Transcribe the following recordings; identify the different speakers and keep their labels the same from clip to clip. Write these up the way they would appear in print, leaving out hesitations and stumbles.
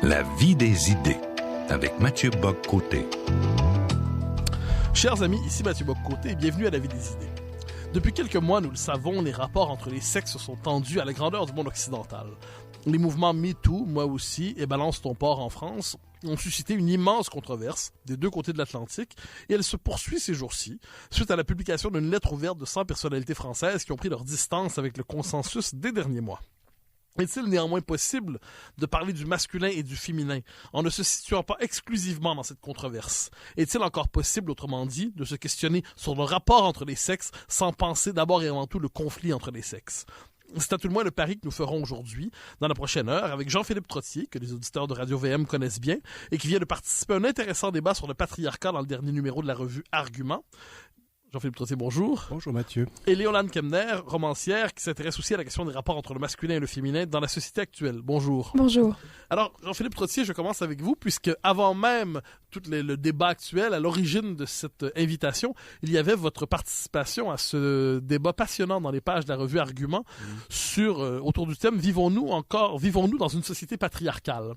Speaker 1: La vie des idées, avec Mathieu Bock-Côté.
Speaker 2: Chers amis, ici Mathieu Bock-Côté et bienvenue à La vie des idées. Depuis quelques mois, nous le savons, les rapports entre les sexes sont tendus à la grandeur du monde occidental. Les mouvements MeToo, moi aussi, et Balance ton port en France, ont suscité une immense controverse des deux côtés de l'Atlantique et elle se poursuit ces jours-ci suite à la publication d'une lettre ouverte de 100 personnalités françaises qui ont pris leur distance avec le consensus des derniers mois. Est-il néanmoins possible de parler du masculin et du féminin en ne se situant pas exclusivement dans cette controverse? Est-il encore possible, autrement dit, de se questionner sur le rapport entre les sexes sans penser d'abord et avant tout le conflit entre les sexes? C'est à tout le moins le pari que nous ferons aujourd'hui, dans la prochaine heure, avec Jean-Philippe Trottier, que les auditeurs de Radio-VM connaissent bien, et qui vient de participer à un intéressant débat sur le patriarcat dans le dernier numéro de la revue Argument. Jean-Philippe Trottier, bonjour.
Speaker 3: Bonjour Mathieu.
Speaker 2: Et Léolane Kemner, romancière, qui s'intéresse aussi à la question des rapports entre le masculin et le féminin dans la société actuelle. Bonjour.
Speaker 4: Bonjour.
Speaker 2: Alors, Jean-Philippe Trottier, je commence avec vous, puisque avant même tout le débat actuel, à l'origine de cette invitation, il y avait votre participation à ce débat passionnant dans les pages de la revue Argument autour du thème « Vivons-nous dans une société patriarcale ?»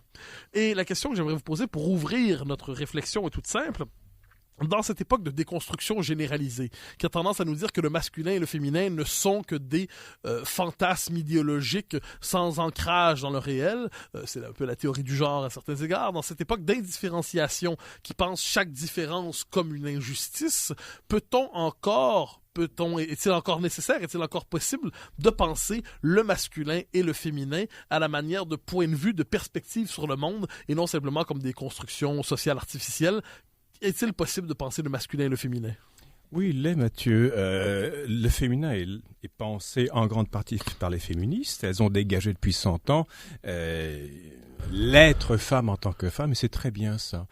Speaker 2: Et la question que j'aimerais vous poser pour ouvrir notre réflexion est toute simple. Dans cette époque de déconstruction généralisée, qui a tendance à nous dire que le masculin et le féminin ne sont que des fantasmes idéologiques sans ancrage dans le réel, c'est un peu la théorie du genre à certains égards, dans cette époque d'indifférenciation qui pense chaque différence comme une injustice, est-il encore nécessaire, est-il encore possible de penser le masculin et le féminin à la manière de point de vue, de perspective sur le monde, et non simplement comme des constructions sociales artificielles? Est-il possible de penser le masculin et le féminin?
Speaker 3: Oui, il l'est, Mathieu. Le féminin est pensé en grande partie par les féministes. Elles ont dégagé depuis 100 ans l'être femme en tant que femme, et c'est très bien ça.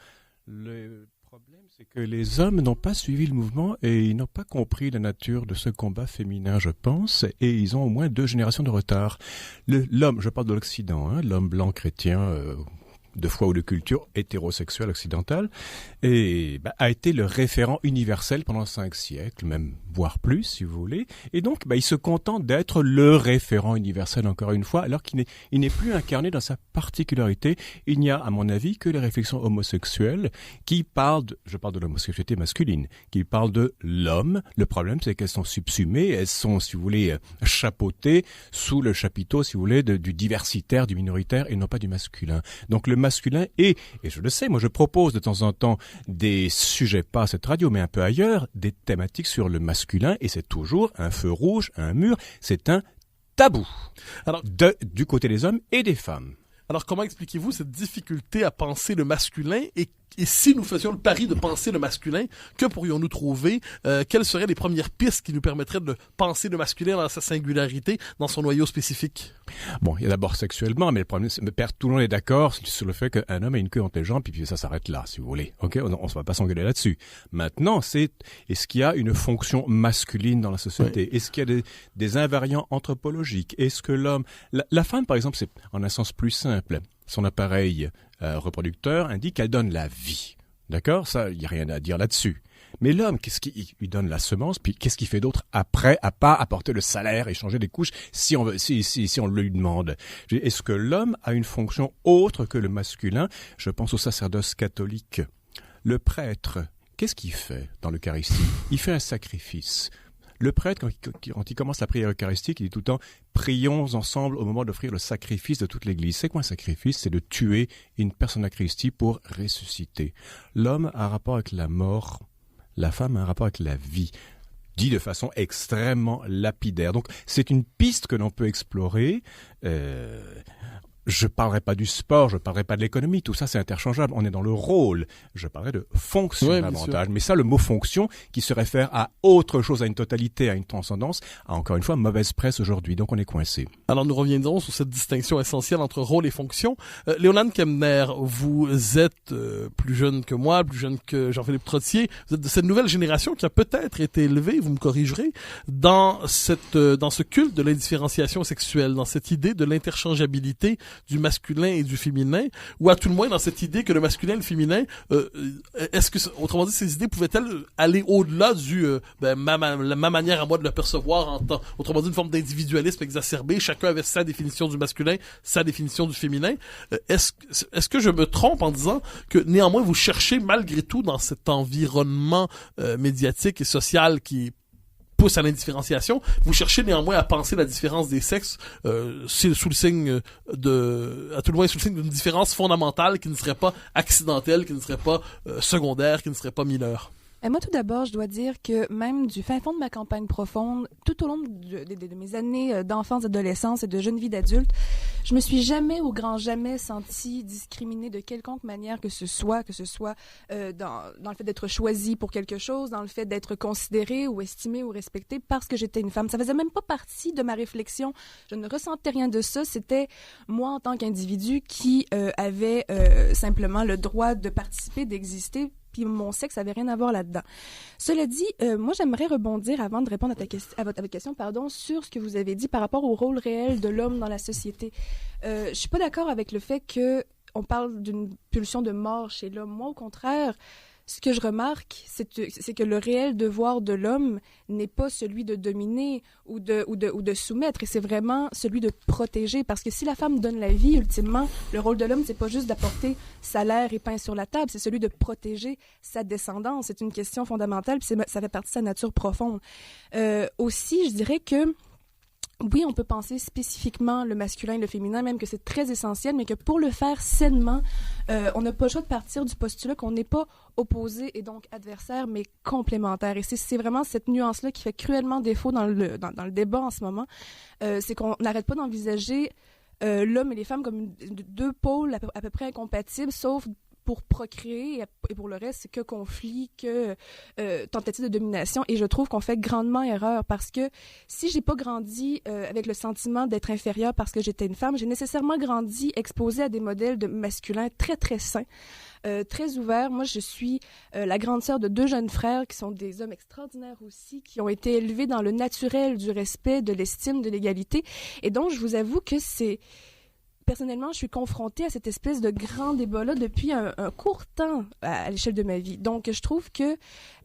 Speaker 3: Le problème, c'est que les hommes n'ont pas suivi le mouvement et ils n'ont pas compris la nature de ce combat féminin, je pense, et ils ont au moins 2 générations de retard. L'homme, je parle de l'Occident, l'homme blanc chrétien, de foi ou de culture hétérosexuelle occidentale, et a été le référent universel pendant 5 siècles, même voire plus si vous voulez, et donc il se contente d'être le référent universel encore une fois, alors qu'il n'est plus incarné dans sa particularité. Il n'y a à mon avis que les réflexions homosexuelles qui parlent, je parle de l'homosexualité masculine, qui parlent de l'homme. Le problème c'est qu'elles sont subsumées, elles sont si vous voulez chapeautées sous le chapiteau si vous voulez du diversitaire, du minoritaire et non pas du masculin. Donc le masculin et je le sais, moi je propose de temps en temps des sujets, pas à cette radio, mais un peu ailleurs, des thématiques sur le masculin, et c'est toujours un feu rouge, un mur, c'est un tabou. Alors, du côté des hommes et des femmes.
Speaker 2: Alors comment expliquez-vous cette difficulté à penser le masculin et si nous faisions le pari de penser le masculin, que pourrions-nous trouver? Quelles seraient les premières pistes qui nous permettraient de penser le masculin dans sa singularité, dans son noyau spécifique?
Speaker 3: Bon, il y a d'abord sexuellement, mais le problème, c'est que tout le monde est d'accord sur le fait qu'un homme a une queue entre les jambes, puis ça s'arrête là, si vous voulez. Ok, on ne va pas s'engueuler là-dessus. Maintenant, est-ce qu'il y a une fonction masculine dans la société? Oui. Est-ce qu'il y a des invariants anthropologiques? Est-ce que l'homme... La femme, par exemple, c'est en un sens plus simple. Son appareil reproducteur indique qu'elle donne la vie. D'accord? Ça, il n'y a rien à dire là-dessus. Mais l'homme, qu'est-ce qu'il donne la semence, puis qu'est-ce qu'il fait d'autre après, à pas apporter le salaire et changer des couches si on le lui demande? Est-ce que l'homme a une fonction autre que le masculin? Je pense au sacerdoce catholique. Le prêtre, qu'est-ce qu'il fait dans l'Eucharistie? Il fait un sacrifice. Le prêtre, quand il commence la prière eucharistique, il dit tout le temps « Prions ensemble au moment d'offrir le sacrifice de toute l'Église ». C'est quoi un sacrifice? C'est de tuer une personne à Christi pour ressusciter. L'homme a un rapport avec la mort, la femme a un rapport avec la vie, dit de façon extrêmement lapidaire. Donc c'est une piste que l'on peut explorer. Je parlerai pas du sport, je parlerai pas de l'économie, tout ça c'est interchangeable, on est dans le rôle. Je parlerai de fonction davantage. Mais ça, le mot fonction, qui se réfère à autre chose, à une totalité, à une transcendance, a encore une fois mauvaise presse aujourd'hui, donc on est coincé.
Speaker 2: Alors nous reviendrons sur cette distinction essentielle entre rôle et fonction. Léolane Kemner, vous êtes plus jeune que moi, plus jeune que Jean-Philippe Trottier, vous êtes de cette nouvelle génération qui a peut-être été élevée, vous me corrigerez, dans ce culte de l'indifférenciation sexuelle, dans cette idée de l'interchangeabilité du masculin et du féminin, ou à tout le moins dans cette idée que le masculin et le féminin, est-ce que, autrement dit, ces idées pouvaient-elles aller au-delà du ma manière à moi de le percevoir en tant, autrement dit, une forme d'individualisme exacerbé, chacun avait sa définition du masculin, sa définition du féminin. Est-ce que je me trompe en disant que néanmoins vous cherchez malgré tout dans cet environnement médiatique et social qui pousse à l'indifférenciation, vous cherchez néanmoins à penser la différence des sexes sous le signe à tout le moins sous le signe d'une différence fondamentale qui ne serait pas accidentelle, qui ne serait pas secondaire, qui ne serait pas mineure.
Speaker 4: Et moi, tout d'abord, je dois dire que même du fin fond de ma campagne profonde, tout au long de mes années d'enfance, d'adolescence et de jeune vie d'adulte, je me suis jamais, au grand jamais, sentie discriminée de quelconque manière que ce soit dans le fait d'être choisie pour quelque chose, dans le fait d'être considérée ou estimée ou respectée parce que j'étais une femme. Ça faisait même pas partie de ma réflexion. Je ne ressentais rien de ça. C'était moi, en tant qu'individu, qui avait simplement le droit de participer, d'exister, puis mon sexe avait rien à voir là-dedans. Cela dit, moi, j'aimerais rebondir avant de répondre à votre question, sur ce que vous avez dit par rapport au rôle réel de l'homme dans la société. Je suis pas d'accord avec le fait que on parle d'une pulsion de mort chez l'homme. Moi, au contraire, ce que je remarque, c'est que le réel devoir de l'homme n'est pas celui de dominer ou de soumettre, et c'est vraiment celui de protéger. Parce que si la femme donne la vie, ultimement, le rôle de l'homme, c'est pas juste d'apporter salaire et pain sur la table, c'est celui de protéger sa descendance. C'est une question fondamentale, puis ça fait partie de sa nature profonde. Aussi, je dirais que oui, on peut penser spécifiquement le masculin et le féminin, même que c'est très essentiel, mais que pour le faire sainement, on n'a pas le choix de partir du postulat qu'on n'est pas opposé et donc adversaire, mais complémentaire. Et c'est vraiment cette nuance-là qui fait cruellement défaut dans le débat en ce moment. C'est qu'on n'arrête pas d'envisager l'homme et les femmes comme deux pôles à peu près incompatibles, sauf pour procréer, et pour le reste, c'est que conflit, que tentative de domination. Et je trouve qu'on fait grandement erreur parce que si j'ai pas grandi avec le sentiment d'être inférieure parce que j'étais une femme, j'ai nécessairement grandi exposée à des modèles de masculins très, très sains, très ouverts. Moi, je suis la grande sœur de 2 jeunes frères qui sont des hommes extraordinaires aussi, qui ont été élevés dans le naturel du respect, de l'estime, de l'égalité. Et donc, je vous avoue que personnellement, je suis confrontée à cette espèce de grand débat-là depuis un court temps à l'échelle de ma vie. Donc, je trouve que,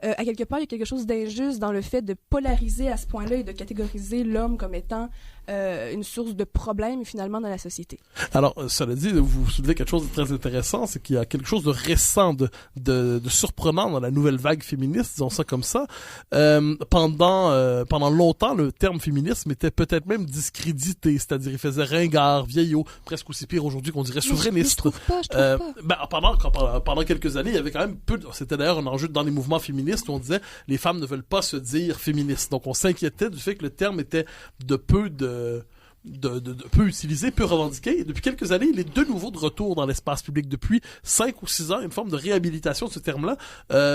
Speaker 4: à quelque part, il y a quelque chose d'injuste dans le fait de polariser à ce point-là et de catégoriser l'homme comme étant une source de problèmes, finalement, dans la société.
Speaker 2: Alors, cela dit, vous soulevez quelque chose de très intéressant, c'est qu'il y a quelque chose de récent, de surprenant dans la nouvelle vague féministe, disons ça comme ça. Pendant longtemps, le terme féminisme était peut-être même discrédité, c'est-à-dire il faisait ringard, vieillot, presque aussi pire aujourd'hui qu'on dirait souverainiste.
Speaker 4: Je trouve pas.
Speaker 2: Pendant quelques années, il y avait quand même c'était d'ailleurs un enjeu dans les mouvements féministes où on disait les femmes ne veulent pas se dire féministes. Donc on s'inquiétait du fait que le terme était de peu utilisé, peu revendiqué. Et depuis quelques années, il est de nouveau de retour dans l'espace public. Depuis 5 ou 6 ans, une forme de réhabilitation de ce terme-là.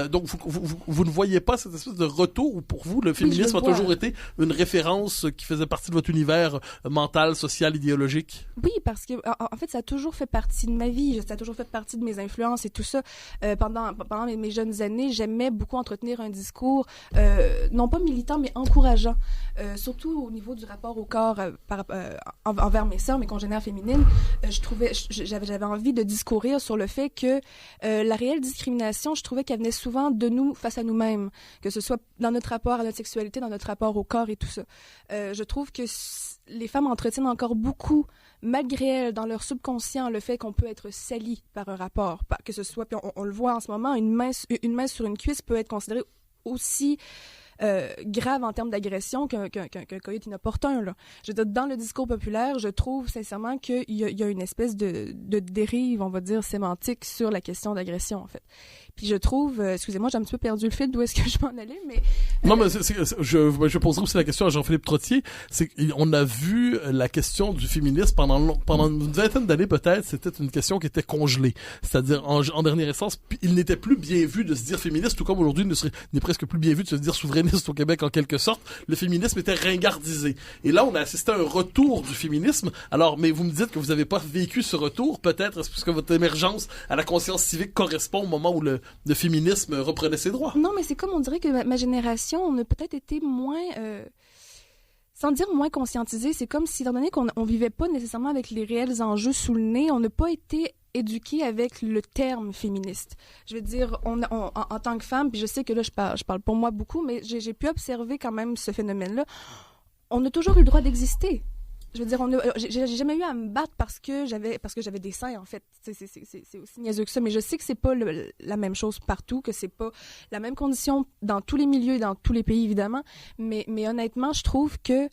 Speaker 2: Donc, vous ne voyez pas cette espèce de retour où, pour vous, le féminisme a toujours été une référence qui faisait partie de votre univers mental, social, idéologique?
Speaker 4: Oui, parce que, en fait, ça a toujours fait partie de ma vie. Ça a toujours fait partie de mes influences et tout ça. Pendant mes jeunes années, j'aimais beaucoup entretenir un discours, non pas militant, mais encourageant. Surtout au niveau du rapport au corps envers mes sœurs, mes congénères féminines. J'avais envie de discourir sur le fait que la réelle discrimination, je trouvais qu'elle venait souvent de nous face à nous-mêmes, que ce soit dans notre rapport à notre sexualité, dans notre rapport au corps et tout ça. Je trouve que les femmes entretiennent encore beaucoup, malgré elles, dans leur subconscient, le fait qu'on peut être sali par un rapport, que ce soit, puis on le voit en ce moment, une main sur une cuisse peut être considérée aussi grave en termes d'agression qu'un coït inopportun, là. Je veux dire, dans le discours populaire, je trouve sincèrement qu'il y a une espèce de dérive, on va dire, sémantique sur la question d'agression, en fait. Puis je trouve, excusez-moi, j'ai un petit peu perdu le fil d'où est-ce que je m'en allais, mais...
Speaker 2: Non, mais je poserai aussi la question à Jean-Philippe Trottier. On a vu la question du féminisme pendant une vingtaine d'années peut-être, c'était une question qui était congelée. C'est-à-dire, en dernière essence, il n'était plus bien vu de se dire féministe, tout comme aujourd'hui, il n'est presque plus bien vu de se dire souverainiste au Québec en quelque sorte. Le féminisme était ringardisé. Et là, on a assisté à un retour du féminisme. Alors, mais vous me dites que vous n'avez pas vécu ce retour, peut-être, est-ce que votre émergence à la conscience civique correspond au moment où le féminisme reprenait ses droits?
Speaker 4: Non, mais c'est comme on dirait que ma génération, on a peut-être été moins... Sans dire moins conscientisé, c'est comme si, étant donné qu'on on vivait pas nécessairement avec les réels enjeux sous le nez, on n'a pas été éduqué avec le terme féministe. Je veux dire, en tant que femme, puis je sais que là, je parle pour moi beaucoup, mais j'ai pu observer quand même ce phénomène-là. On a toujours eu le droit d'exister. Je veux dire, j'ai jamais eu à me battre parce que j'avais des seins, en fait. C'est aussi niaiseux que ça, mais je sais que c'est pas la même chose partout, que c'est pas la même condition dans tous les milieux et dans tous les pays, évidemment. Mais honnêtement, je trouve que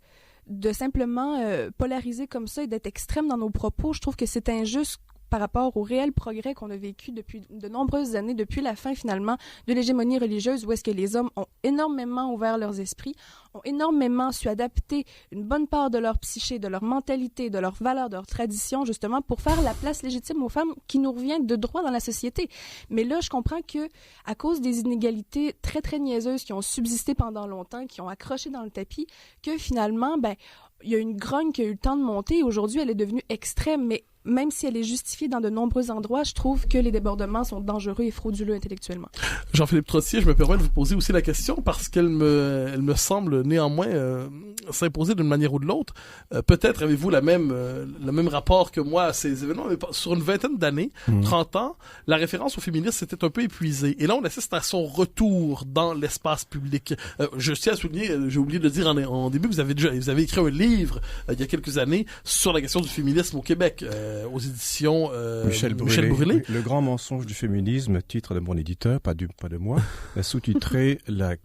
Speaker 4: de simplement polariser comme ça et d'être extrême dans nos propos, je trouve que c'est injuste par rapport au réel progrès qu'on a vécu depuis de nombreuses années, depuis la fin finalement de l'hégémonie religieuse, où est-ce que les hommes ont énormément ouvert leurs esprits, ont énormément su adapter une bonne part de leur psyché, de leur mentalité, de leurs valeurs, de leurs traditions, justement, pour faire la place légitime aux femmes qui nous revient de droit dans la société. Mais là, je comprends que à cause des inégalités très, très niaiseuses qui ont subsisté pendant longtemps, qui ont accroché dans le tapis, que finalement, il y a une grogne qui a eu le temps de monter et aujourd'hui, elle est devenue extrême, mais même si elle est justifiée dans de nombreux endroits, je trouve que les débordements sont dangereux et frauduleux intellectuellement.
Speaker 2: Jean-Philippe Trottier, je me permets de vous poser aussi la question parce qu'elle me semble néanmoins s'imposer d'une manière ou de l'autre. Peut-être avez-vous le même rapport que moi à ces événements, mais sur une vingtaine d'années, 30 ans, la référence au féminisme s'était un peu épuisée. Et là, on assiste à son retour dans l'espace public. Je tiens à souligner, j'ai oublié de le dire en début, vous avez écrit un livre il y a quelques années sur la question du féminisme au Québec. Aux éditions Michel Brûlé.
Speaker 3: Le grand mensonge du féminisme, titre de mon éditeur, pas de moi, sous-titré la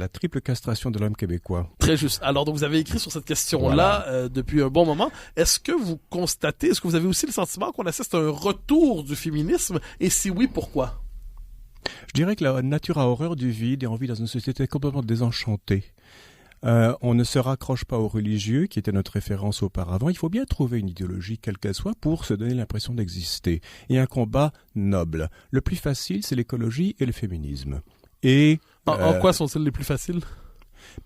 Speaker 3: triple castration de l'homme québécois.
Speaker 2: Très juste. Alors, donc, vous avez écrit sur cette question-là depuis un bon moment. Est-ce que vous avez aussi le sentiment qu'on assiste à un retour du féminisme? Et si oui, pourquoi?
Speaker 3: Je dirais que la nature a horreur du vide et on vit dans une société complètement désenchantée. On ne se raccroche pas aux religieux, qui était notre référence auparavant. Il faut bien trouver une idéologie, quelle qu'elle soit, pour se donner l'impression d'exister. Et un combat noble. Le plus facile, c'est l'écologie et le féminisme. Et
Speaker 2: en quoi sont-ils les plus faciles?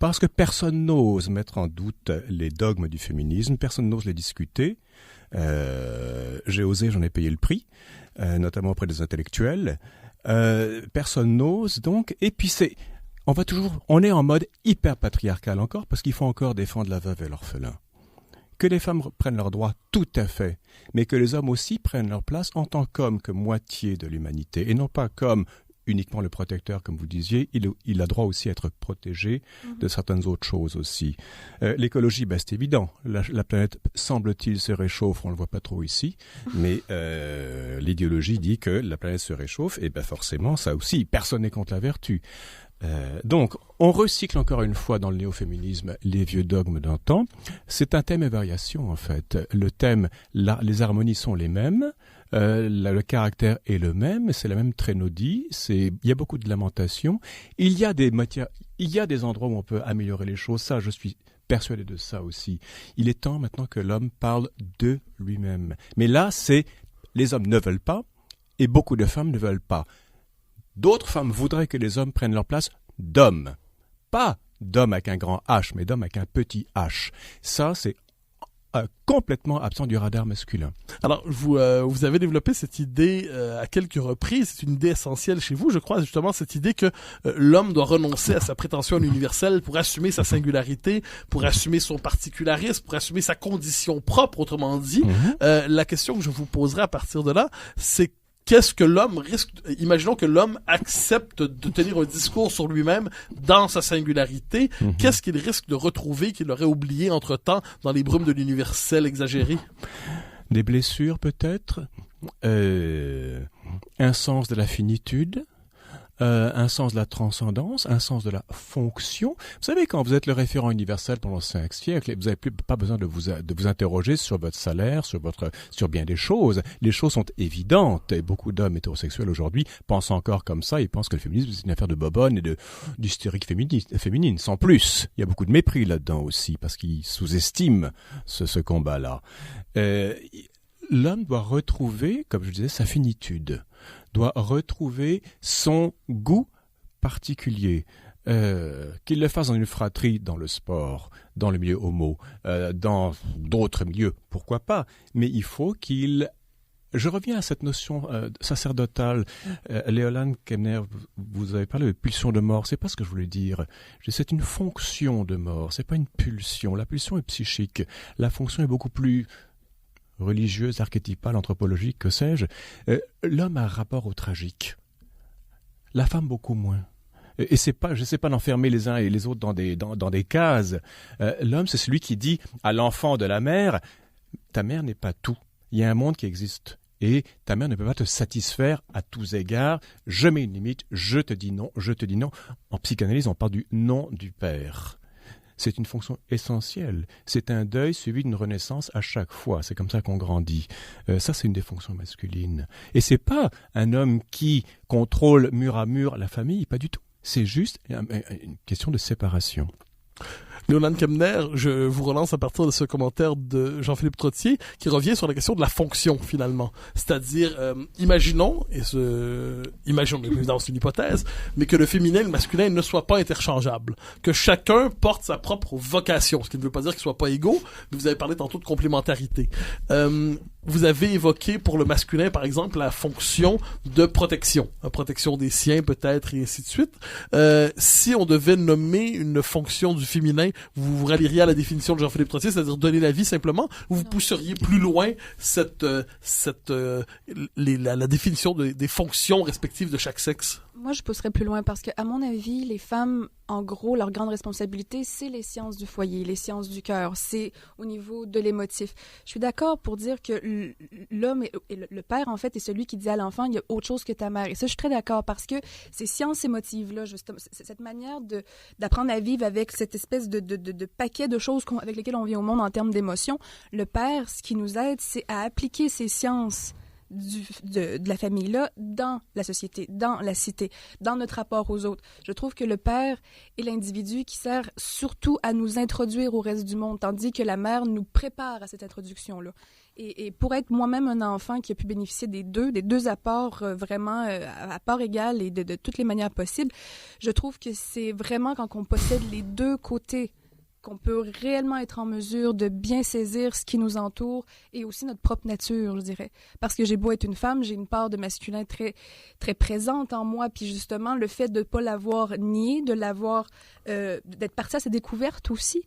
Speaker 3: Parce que personne n'ose mettre en doute les dogmes du féminisme, personne n'ose les discuter. J'ai osé, j'en ai payé le prix, notamment auprès des intellectuels. Personne n'ose donc, et puis on est en mode hyper patriarcal encore, parce qu'il faut encore défendre la veuve et l'orphelin. Que les femmes prennent leurs droits, tout à fait, mais que les hommes aussi prennent leur place en tant qu'hommes, que moitié de l'humanité, et non pas comme uniquement le protecteur, comme vous disiez, il a droit aussi à être protégé de certaines autres choses aussi. L'écologie, c'est évident. La planète, semble-t-il, se réchauffe, on le voit pas trop ici, mais l'idéologie dit que la planète se réchauffe, et forcément, ça aussi, personne n'est contre la vertu. Donc, on recycle encore une fois dans le néo-féminisme les vieux dogmes d'un temps. C'est un thème et variation, en fait. Le thème, les harmonies sont les mêmes, le caractère est le même, c'est la même trénodie, il y a beaucoup de lamentations. Il y a des endroits où on peut améliorer les choses, ça, je suis persuadé de ça aussi. Il est temps maintenant que l'homme parle de lui-même. Mais là, les hommes ne veulent pas, et beaucoup de femmes ne veulent pas. D'autres femmes voudraient que les hommes prennent leur place d'hommes. Pas d'hommes avec un grand H, mais d'hommes avec un petit H. Ça, c'est complètement absent du radar masculin.
Speaker 2: Alors, vous avez développé cette idée à quelques reprises. C'est une idée essentielle chez vous, je crois, justement, cette idée que l'homme doit renoncer à sa prétention universelle pour assumer sa singularité, pour assumer son particularisme, pour assumer sa condition propre, autrement dit. La question que je vous poserai à partir de là, c'est qu'est-ce que l'homme risque... Imaginons que l'homme accepte de tenir un discours sur lui-même dans sa singularité. Qu'est-ce qu'il risque de retrouver qu'il aurait oublié entre-temps dans les brumes de l'universel exagéré?
Speaker 3: Des blessures peut-être, un sens de la finitude, un sens de la transcendance, un sens de la fonction. Vous savez, quand vous êtes le référent universel pendant 5 siècles, vous n'avez pas besoin de vous interroger sur votre salaire, sur bien des choses. Les choses sont évidentes. Et beaucoup d'hommes hétérosexuels aujourd'hui pensent encore comme ça. Ils pensent que le féminisme, c'est une affaire de bobonne et d'hystérique féminine, sans plus. Il y a beaucoup de mépris là-dedans aussi, parce qu'ils sous-estiment ce combat-là. L'homme doit retrouver, comme je disais, sa finitude, doit retrouver son goût particulier, qu'il le fasse dans une fratrie, dans le sport, dans le milieu homo, dans d'autres milieux, pourquoi pas, mais il faut qu'il Je reviens à cette notion sacerdotale. Léolane Kemner, vous avez parlé de pulsion de mort. C'est pas ce que je voulais dire. C'est une fonction de mort. C'est pas une pulsion. La pulsion est psychique. La fonction est beaucoup plus religieuse, archétypale, anthropologique, que sais-je. L'homme a un rapport au tragique. La femme beaucoup moins. Et c'est pas, je sais pas d'enfermer les uns et les autres dans des cases. L'homme, c'est celui qui dit à l'enfant de la mère, ta mère n'est pas tout. Il y a un monde qui existe. Et ta mère ne peut pas te satisfaire à tous égards. Je mets une limite, je te dis non, je te dis non. En psychanalyse, on parle du non du père. C'est une fonction essentielle. C'est un deuil suivi d'une renaissance à chaque fois. C'est comme ça qu'on grandit. Ça, c'est une des fonctions masculines. Et c'est pas un homme qui contrôle mur à mur la famille, pas du tout. C'est juste une question de séparation.
Speaker 2: Léolane Kemner, je vous relance à partir de ce commentaire de Jean-Philippe Trottier qui revient sur la question de la fonction finalement. C'est-à-dire, imaginons évidemment c'est une hypothèse, mais que le féminin et le masculin ne soient pas interchangeables. Que chacun porte sa propre vocation, ce qui ne veut pas dire qu'ils soient pas égaux, mais vous avez parlé tantôt de complémentarité. Vous avez évoqué pour le masculin, par exemple, la fonction de protection. Protection des siens peut-être et ainsi de suite. Si on devait nommer une fonction du féminin, vous vous rallieriez à la définition de Jean-Philippe Trottier, c'est-à-dire donner la vie simplement, ou vous pousseriez plus loin la définition des fonctions respectives de chaque sexe?
Speaker 4: Moi, je pousserais plus loin parce que, à mon avis, les femmes, en gros, leur grande responsabilité, c'est les sciences du foyer, les sciences du cœur, c'est au niveau de l'émotif. Je suis d'accord pour dire que l'homme et le père, en fait, est celui qui dit à l'enfant, il y a autre chose que ta mère. Et ça, je suis très d'accord parce que ces sciences émotives-là, justement, cette manière d'apprendre à vivre avec cette espèce de paquet de choses avec lesquelles on vient au monde en termes d'émotions, le père, ce qui nous aide, c'est à appliquer ces sciences de la famille-là dans la société, dans la cité, dans notre rapport aux autres. Je trouve que le père est l'individu qui sert surtout à nous introduire au reste du monde, tandis que la mère nous prépare à cette introduction-là. Et pour être moi-même un enfant qui a pu bénéficier des deux apports vraiment à part égale et de toutes les manières possibles, je trouve que c'est vraiment quand on possède les deux côtés qu'on peut réellement être en mesure de bien saisir ce qui nous entoure et aussi notre propre nature, je dirais. Parce que j'ai beau être une femme, j'ai une part de masculin très, très présente en moi, puis justement, le fait de ne pas l'avoir nié, de l'avoir, d'être partie à sa découverte aussi,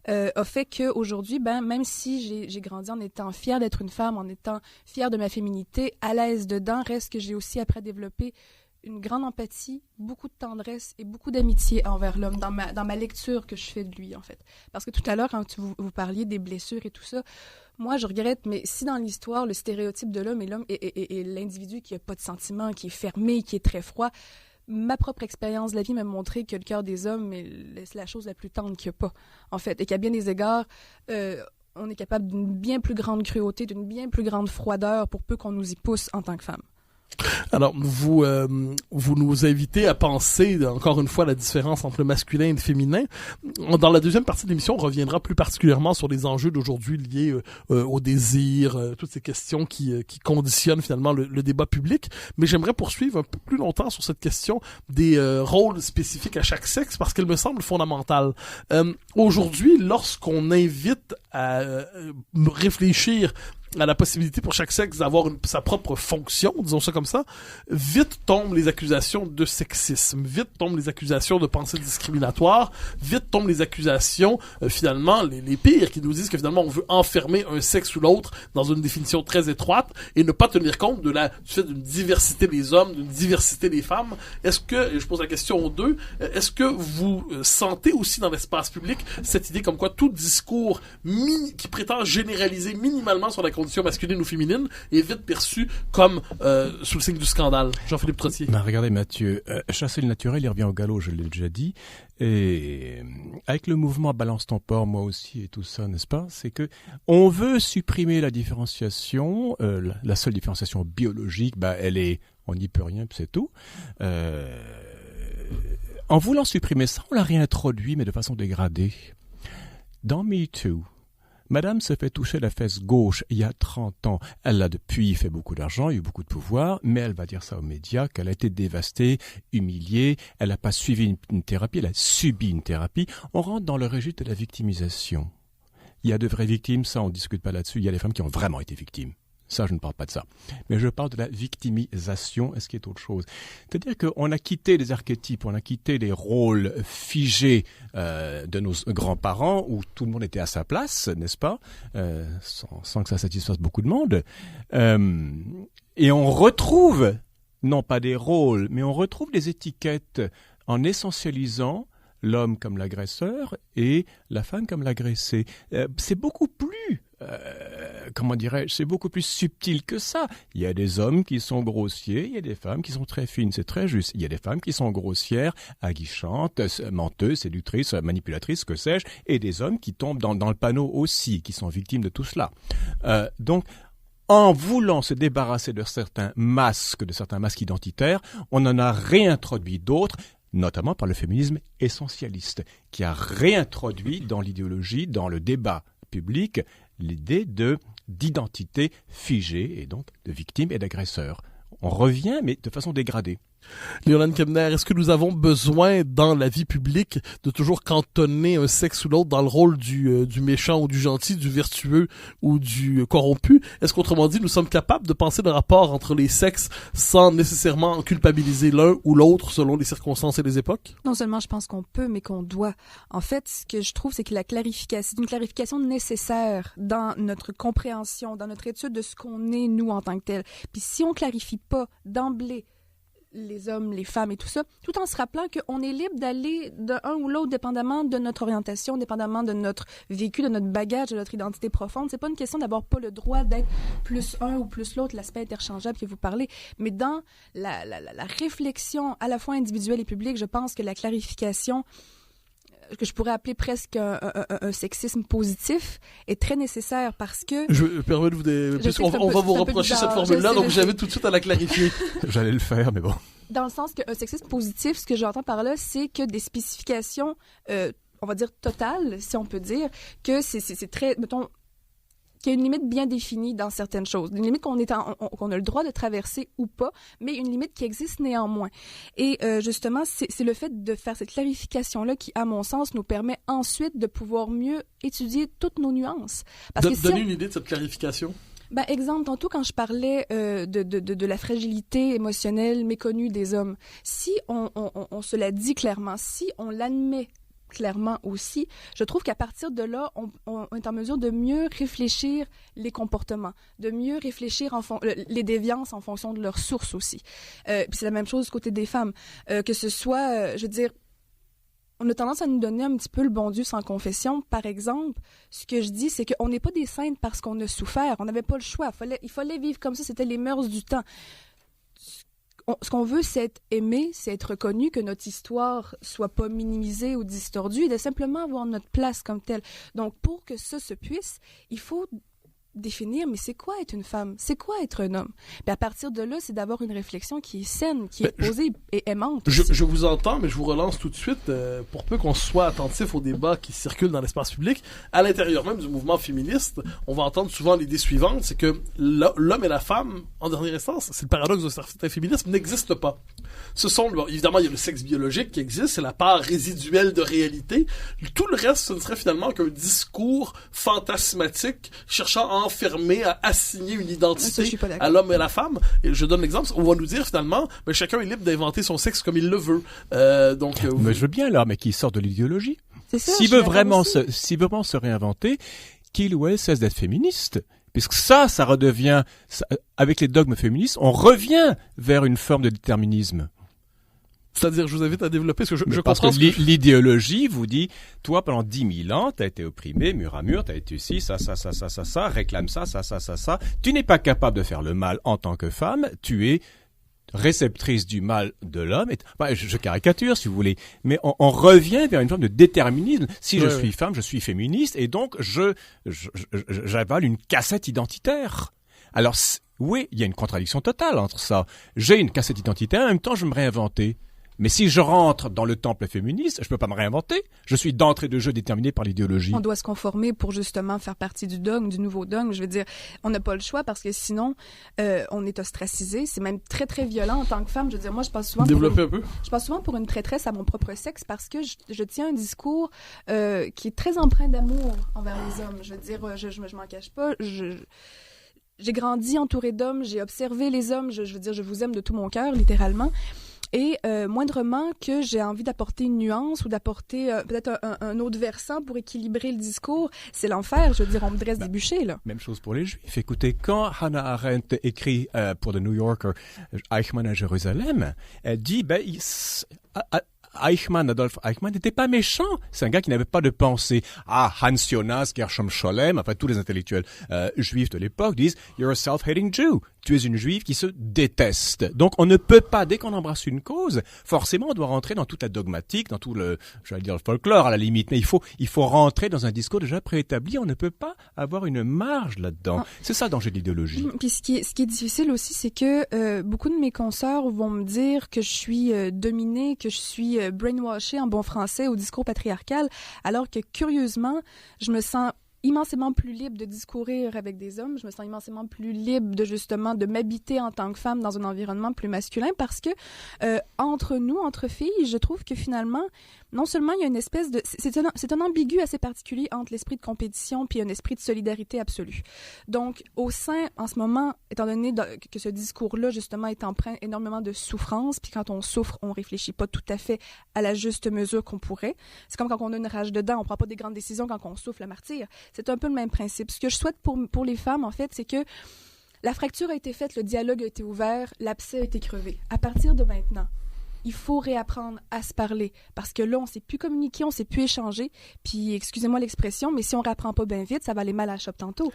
Speaker 4: a fait qu'aujourd'hui, même si j'ai grandi en étant fière d'être une femme, en étant fière de ma féminité, à l'aise dedans, reste que j'ai aussi après développé une grande empathie, beaucoup de tendresse et beaucoup d'amitié envers l'homme dans ma lecture que je fais de lui, en fait. Parce que tout à l'heure, quand vous parliez des blessures et tout ça, moi, je regrette, mais si dans l'histoire, le stéréotype de l'homme est l'individu qui n'a pas de sentiments, qui est fermé, qui est très froid, ma propre expérience de la vie m'a montré que le cœur des hommes est la chose la plus tendre qu'il n'y a pas, en fait. Et qu'à bien des égards, on est capable d'une bien plus grande cruauté, d'une bien plus grande froideur pour peu qu'on nous y pousse en tant que femme.
Speaker 2: Alors, vous nous invitez à penser, encore une fois, la différence entre le masculin et le féminin. Dans la deuxième partie de l'émission, on reviendra plus particulièrement sur les enjeux d'aujourd'hui liés au désir, toutes ces questions qui conditionnent finalement le débat public. Mais j'aimerais poursuivre un peu plus longtemps sur cette question des rôles spécifiques à chaque sexe, parce qu'elle me semble fondamentale. Aujourd'hui, lorsqu'on invite à réfléchir à la possibilité pour chaque sexe d'avoir sa propre fonction, disons ça comme ça, vite tombent les accusations de sexisme, vite tombent les accusations de pensée discriminatoire, vite tombent les accusations, finalement, les pires, qui nous disent que finalement on veut enfermer un sexe ou l'autre dans une définition très étroite et ne pas tenir compte du fait d'une diversité des hommes, d'une diversité des femmes. Est-ce que, et je pose la question aux deux, est-ce que vous sentez aussi dans l'espace public cette idée comme quoi tout discours qui prétend généraliser minimalement sur la condition masculine ou féminine est vite perçu comme sous le signe du scandale? Jean-Philippe Trottier.
Speaker 3: Regardez Mathieu, chasser le naturel, il revient au galop, je l'ai déjà dit, et avec le mouvement Balance ton porc, moi aussi et tout ça, n'est-ce pas, c'est que on veut supprimer la différenciation, la seule différenciation biologique, elle est, on n'y peut rien, puis c'est tout. En voulant supprimer ça, on l'a réintroduit, mais de façon dégradée. Dans MeToo, Madame se fait toucher la fesse gauche il y a 30 ans. Elle a depuis fait beaucoup d'argent, eu beaucoup de pouvoir, mais elle va dire ça aux médias, qu'elle a été dévastée, humiliée, elle n'a pas suivi une thérapie, elle a subi une thérapie. On rentre dans le registre de la victimisation. Il y a de vraies victimes, ça on ne discute pas là-dessus, il y a des femmes qui ont vraiment été victimes. Ça, je ne parle pas de ça. Mais je parle de la victimisation, ce qui est autre chose. C'est-à-dire qu'on a quitté les archétypes, on a quitté les rôles figés de nos grands-parents, où tout le monde était à sa place, n'est-ce pas, sans que ça satisfasse beaucoup de monde. Et on retrouve, non pas des rôles, mais on retrouve des étiquettes en essentialisant l'homme comme l'agresseur et la femme comme l'agressée. C'est beaucoup plus... c'est beaucoup plus subtil que ça. Il y a des hommes qui sont grossiers, il y a des femmes qui sont très fines, c'est très juste. Il y a des femmes qui sont grossières, aguichantes, menteuses, séductrices, manipulatrices, que sais-je, et des hommes qui tombent dans le panneau aussi, qui sont victimes de tout cela. Donc, en voulant se débarrasser de certains masques identitaires, on en a réintroduit d'autres, notamment par le féminisme essentialiste, qui a réintroduit dans l'idéologie, dans le débat public, l'idée d'identité figée et donc de victime et d'agresseur. On revient, mais de façon dégradée.
Speaker 2: Léolane Kemner, est-ce que nous avons besoin dans la vie publique de toujours cantonner un sexe ou l'autre dans le rôle du méchant ou du gentil, du vertueux ou du corrompu? Est-ce qu'autrement dit, nous sommes capables de penser le rapport entre les sexes sans nécessairement culpabiliser l'un ou l'autre selon les circonstances et les époques?
Speaker 4: Non seulement je pense qu'on peut, mais qu'on doit. En fait, ce que je trouve, c'est que c'est une clarification nécessaire dans notre compréhension, dans notre étude de ce qu'on est, nous, en tant que tel. Puis si on clarifie pas d'emblée les hommes, les femmes et tout ça, tout en se rappelant qu'on est libre d'aller d'un ou l'autre dépendamment de notre orientation, dépendamment de notre vécu, de notre bagage, de notre identité profonde. C'est pas une question d'avoir pas le droit d'être plus un ou plus l'autre, l'aspect interchangeable que vous parlez, mais dans la réflexion à la fois individuelle et publique, je pense que la clarification que je pourrais appeler presque un sexisme positif est très nécessaire parce que...
Speaker 2: Je me permets de vous... Puisqu'on va vous reprocher cette formule-là, donc j'avais tout de suite à la clarifier.
Speaker 3: J'allais le faire, mais bon.
Speaker 4: Dans le sens qu'un sexisme positif, ce que j'entends par là, c'est que des spécifications, on va dire totales, si on peut dire, que c'est très... mettons, qu'il y a une limite bien définie dans certaines choses. Une limite qu'on a le droit de traverser ou pas, mais une limite qui existe néanmoins. Et justement, c'est le fait de faire cette clarification-là qui, à mon sens, nous permet ensuite de pouvoir mieux étudier toutes nos nuances.
Speaker 2: Donner une idée de cette clarification?
Speaker 4: Exemple, tantôt quand je parlais de la fragilité émotionnelle méconnue des hommes, si on se la dit clairement, si on l'admet clairement aussi, je trouve qu'à partir de là, on est en mesure de mieux réfléchir les comportements, de mieux réfléchir les déviances en fonction de leurs sources aussi. Puis c'est la même chose du côté des femmes. Que ce soit, je veux dire, on a tendance à nous donner un petit peu le bon Dieu sans confession. Par exemple, ce que je dis, c'est qu'on n'est pas des saintes parce qu'on a souffert. On n'avait pas le choix. Il fallait vivre comme ça. C'était les mœurs du temps. Ce qu'on veut, c'est être aimé, c'est être reconnu, que notre histoire soit pas minimisée ou distordue, et de simplement avoir notre place comme telle. Donc, pour que ça se puisse, il faut définir, mais c'est quoi être une femme? C'est quoi être un homme? Puis à partir de là, c'est d'avoir une réflexion qui est saine, qui est posée et aimante.
Speaker 2: Je vous entends, mais je vous relance tout de suite, pour peu qu'on soit attentif aux débats qui circulent dans l'espace public. À l'intérieur même du mouvement féministe, on va entendre souvent l'idée suivante, c'est que l'homme et la femme, en dernière instance, c'est le paradoxe de certains féminismes, n'existent pas. Ce sont, évidemment, il y a le sexe biologique qui existe, c'est la part résiduelle de réalité. Tout le reste, ce ne serait finalement qu'un discours fantasmatique cherchant à enfermer, à assigner une identité à l'homme et à la femme. Et je donne l'exemple, on va nous dire finalement, mais chacun est libre d'inventer son sexe comme il le veut.
Speaker 3: Mais je veux bien alors, mais qui sort de l'idéologie.
Speaker 4: C'est ça,
Speaker 3: s'il veut vraiment se réinventer, qu'il ou elle cesse d'être féministe. Puisque ça redevient, avec les dogmes féministes, on revient vers une forme de déterminisme.
Speaker 2: C'est-à-dire, je vous invite à développer, parce que je
Speaker 3: parce
Speaker 2: comprends...
Speaker 3: que l'idéologie vous dit, toi, pendant 10 000 ans, t'as été opprimé, mur à mur, t'as été ci, ça, réclame ça. Tu n'es pas capable de faire le mal en tant que femme, tu es réceptrice du mal de l'homme. Je caricature, si vous voulez. Mais on revient vers une forme de déterminisme. Si je suis femme, je suis féministe, et donc j'avale une cassette identitaire. Alors, oui, il y a une contradiction totale entre ça. J'ai une cassette identitaire, en même temps, je veux me réinventer. Mais si je rentre dans le temple féministe, je peux pas me réinventer. Je suis d'entrée de jeu déterminé par l'idéologie.
Speaker 4: On doit se conformer pour justement faire partie du dogme, du nouveau dogme. Je veux dire, on n'a pas le choix parce que sinon, on est ostracisé. C'est même très, très violent en tant que femme. Je veux dire, moi, je passe souvent pour une traîtresse à mon propre sexe parce que je tiens un discours qui est très empreint d'amour envers les hommes. Je veux dire, je m'en cache pas. j'ai grandi entourée d'hommes, j'ai observé les hommes, je veux dire, je vous aime de tout mon cœur, littéralement. Et moindrement que j'ai envie d'apporter une nuance ou d'apporter peut-être un autre versant pour équilibrer le discours, c'est l'enfer. Je veux dire, on me dresse des bûchers, là.
Speaker 3: Même chose pour les Juifs. Écoutez, quand Hannah Arendt écrit pour The New Yorker Eichmann à Jérusalem, elle dit, Adolf Eichmann n'était pas méchant. C'est un gars qui n'avait pas de pensée. Hans Jonas, Gershom Scholem, enfin tous les intellectuels juifs de l'époque disent « You're a self-hating Jew ». Tu es une juive qui se déteste. Donc on ne peut pas, dès qu'on embrasse une cause, forcément on doit rentrer dans toute la dogmatique, dans tout le folklore à la limite. Mais il faut rentrer dans un discours déjà préétabli. On ne peut pas avoir une marge là-dedans. C'est ça le danger de l'idéologie.
Speaker 4: Puis ce qui est difficile aussi, c'est que beaucoup de mes consoeurs vont me dire que je suis dominée, que je suis brainwashée en bon français au discours patriarcal, alors que curieusement, je me sens immensément plus libre de discourir avec des hommes, je me sens immensément plus libre de justement de m'habiter en tant que femme dans un environnement plus masculin parce que entre nous, entre filles, je trouve que finalement, non seulement il y a une espèce de... C'est un ambigu assez particulier entre l'esprit de compétition puis un esprit de solidarité absolue. Donc, au sein, en ce moment, étant donné que ce discours-là, justement, est empreint énormément de souffrance, puis quand on souffre, on réfléchit pas tout à fait à la juste mesure qu'on pourrait. C'est comme quand on a une rage dedans, on prend pas des grandes décisions quand on souffle le martyr. C'est un peu le même principe. Ce que je souhaite pour les femmes, en fait, c'est que la fracture a été faite, le dialogue a été ouvert, l'abcès a été crevé. À partir de maintenant, il faut réapprendre à se parler parce que là, on ne sait plus communiquer, on ne sait plus échanger. Puis, excusez-moi l'expression, mais si on ne réapprend pas bien vite, ça va aller mal à la chope tantôt.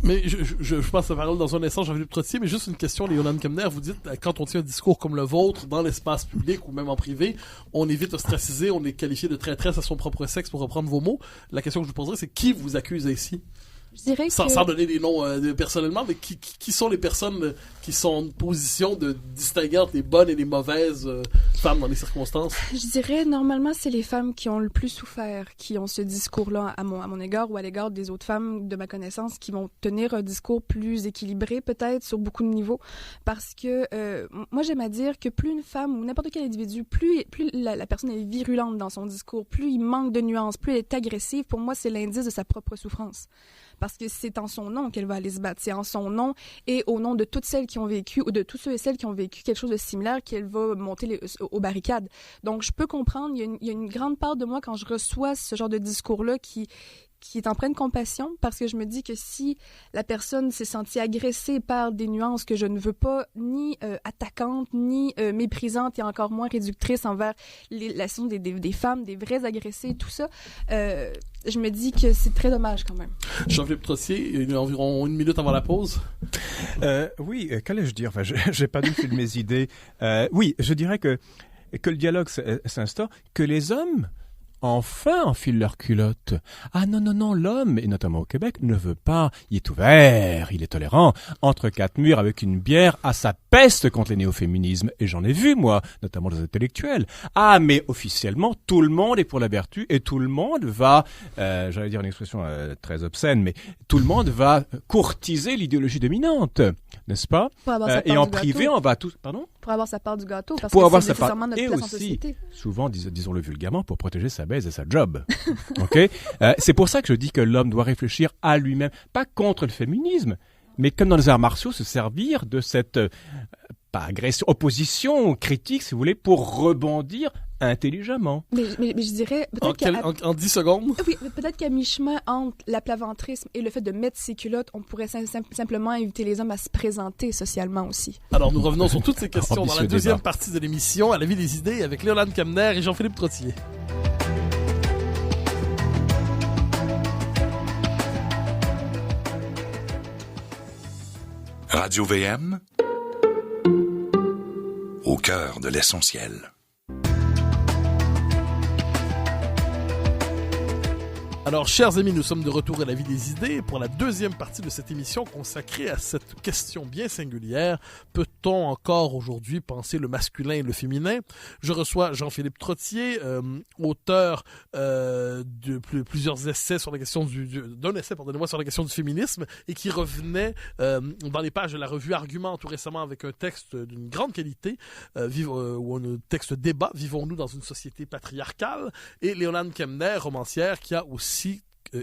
Speaker 2: Mais je passe la parole dans un instant, Jean-Philippe Trottier, mais juste une question, Yolande Kemner, vous dites, quand on tient un discours comme le vôtre dans l'espace public ou même en privé, on évite ostraciser, on est qualifié de traîtresse à son propre sexe, pour reprendre vos mots. La question que je vous poserai, c'est qui vous accuse ici?
Speaker 4: Je dirais
Speaker 2: sans donner des noms personnellement, mais qui sont les personnes qui sont en position de distinguer entre les bonnes et les mauvaises femmes dans les circonstances?
Speaker 4: Je dirais, normalement, c'est les femmes qui ont le plus souffert, qui ont ce discours-là à mon égard ou à l'égard des autres femmes de ma connaissance, qui vont tenir un discours plus équilibré, peut-être, sur beaucoup de niveaux. Parce que, moi, j'aime à dire que plus une femme ou n'importe quel individu, plus la personne est virulente dans son discours, plus il manque de nuances, plus elle est agressive, pour moi, c'est l'indice de sa propre souffrance. Parce que c'est en son nom qu'elle va aller se battre. C'est en son nom et au nom de toutes celles qui ont vécu, ou de tous ceux et celles qui ont vécu quelque chose de similaire, qu'elle va monter aux barricades. Donc, je peux comprendre, il y a une grande part de moi, quand je reçois ce genre de discours-là, qui est empreint de compassion, parce que je me dis que si la personne s'est sentie agressée par des nuances que je ne veux pas, ni attaquantes, ni méprisantes, et encore moins réductrices envers la situation des femmes, des vraies agressées, tout ça, je me dis que c'est très dommage quand même.
Speaker 2: Jean-Philippe Trottier, il y a environ 1 minute avant la pause.
Speaker 3: Oui, qu'allais-je dire? Enfin, j'ai pas du tout de mes idées. Oui, je dirais que le dialogue s'instaure, que les hommes enfin enfilent leurs culottes. Ah non, l'homme, et notamment au Québec, ne veut pas. Il est ouvert, il est tolérant. Entre quatre murs avec une bière, à sa peste contre les néo-féminismes. Et j'en ai vu, moi, notamment les intellectuels. Ah, mais officiellement, tout le monde est pour la vertu et tout le monde va, j'allais dire une expression très obscène, mais tout le monde va courtiser l'idéologie dominante, n'est-ce pas? Et en privé, on va tous... Pardon?
Speaker 4: Pour avoir sa part du gâteau, parce
Speaker 3: pour
Speaker 4: que
Speaker 3: avoir
Speaker 4: c'est
Speaker 3: sa part.
Speaker 4: nécessairement notre
Speaker 3: Et
Speaker 4: place en
Speaker 3: aussi,
Speaker 4: société.
Speaker 3: souvent, disons-le vulgairement, pour protéger sa baise et sa job. Ok. C'est pour ça que je dis que l'homme doit réfléchir à lui-même, pas contre le féminisme, mais comme dans les arts martiaux, se servir de cette pas agression, opposition, critique, si vous voulez, pour rebondir intelligemment.
Speaker 4: Mais je dirais...
Speaker 2: En 10 secondes?
Speaker 4: Oui, peut-être qu'à mi-chemin entre l'aplaventrisme et le fait de mettre ses culottes, on pourrait simplement inviter les hommes à se présenter socialement aussi.
Speaker 2: Alors, nous revenons sur toutes ces questions dans la deuxième partie de l'émission, à la vie des idées, avec Yolande Kemner et Jean-Philippe Trottier.
Speaker 1: Radio VM, au cœur de l'essentiel.
Speaker 2: Alors, chers amis, nous sommes de retour à la vie des idées pour la deuxième partie de cette émission consacrée à cette question bien singulière. Peut-on encore aujourd'hui penser le masculin et le féminin? Je reçois Jean-Philippe Trottier, auteur de plusieurs essais sur la question d'un essai, pardonnez-moi, sur la question du féminisme, et qui revenait dans les pages de la revue Argument tout récemment avec un texte d'une grande qualité, ou un texte débat, Vivons-nous dans une société patriarcale? Et Yolande Kemner, romancière, qui a aussi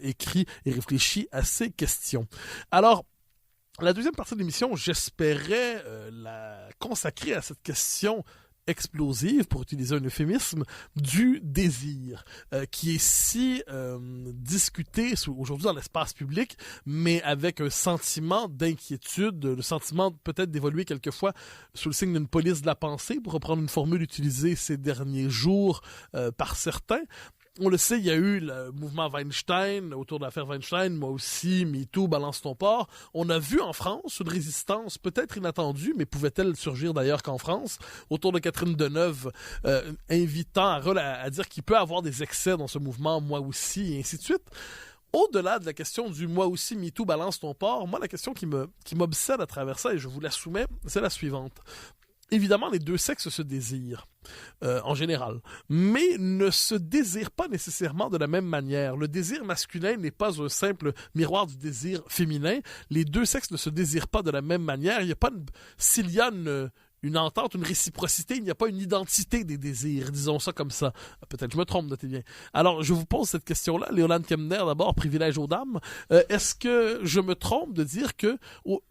Speaker 2: écrit et réfléchi à ces questions. Alors, La deuxième partie de l'émission, j'espérais la consacrer à cette question explosive, pour utiliser un euphémisme, du désir, qui est si discuté aujourd'hui dans l'espace public, mais avec un sentiment d'inquiétude, le sentiment peut-être d'évoluer quelquefois sous le signe d'une police de la pensée, pour reprendre une formule utilisée ces derniers jours par certains. On le sait, il y a eu le mouvement Weinstein, autour de l'affaire Weinstein, moi aussi, MeToo, Balance ton port. On a vu en France une résistance peut-être inattendue, mais pouvait-elle surgir d'ailleurs qu'en France, autour de Catherine Deneuve, invitant à dire qu'il peut avoir des excès dans ce mouvement, moi aussi, et ainsi de suite. Au-delà de la question du « moi aussi, MeToo, balance ton port », moi, la question qui m'obsède à travers ça, et je vous la soumets, c'est la suivante. Évidemment, les deux sexes se désirent, en général, mais ne se désirent pas nécessairement de la même manière. Le désir masculin n'est pas un simple miroir du désir féminin. Les deux sexes ne se désirent pas de la même manière. Il n'y a pas s'il y a une entente, une réciprocité, il n'y a pas une identité des désirs, disons ça comme ça. Peut-être je me trompe, notez bien. Alors, je vous pose cette question-là. Léolane Kemner, d'abord, privilège aux dames. Est-ce que je me trompe de dire que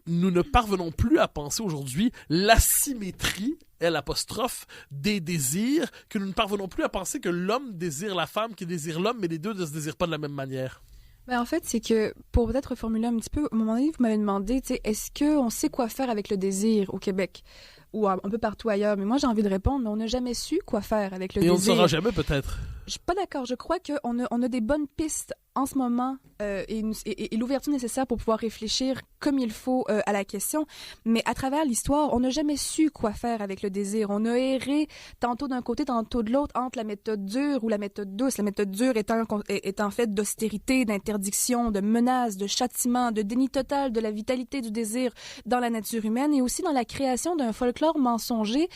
Speaker 2: nous ne parvenons plus à penser aujourd'hui l'asymétrie, l'apostrophe, des désirs, que nous ne parvenons plus à penser que l'homme désire la femme qui désire l'homme, mais les deux ne se désirent pas de la même manière?
Speaker 4: Ben en fait, c'est que, pour peut-être reformuler un petit peu, à un moment donné, vous m'avez demandé, est-ce qu'on sait quoi faire avec le désir au Québec? Ou un peu partout ailleurs. Mais moi, j'ai envie de répondre, mais on n'a jamais su quoi faire avec le désir.
Speaker 2: Et on ne saura jamais, peut-être.
Speaker 4: Je suis pas d'accord. Je crois qu'on a des bonnes pistes en ce moment et l'ouverture nécessaire pour pouvoir réfléchir comme il faut à la question. Mais à travers l'histoire, on n'a jamais su quoi faire avec le désir. On a erré tantôt d'un côté, tantôt de l'autre, entre la méthode dure ou la méthode douce. La méthode dure étant faite d'austérité, d'interdiction, de menaces, de châtiment, de déni total de la vitalité du désir dans la nature humaine et aussi dans la création d'un folklore mensonger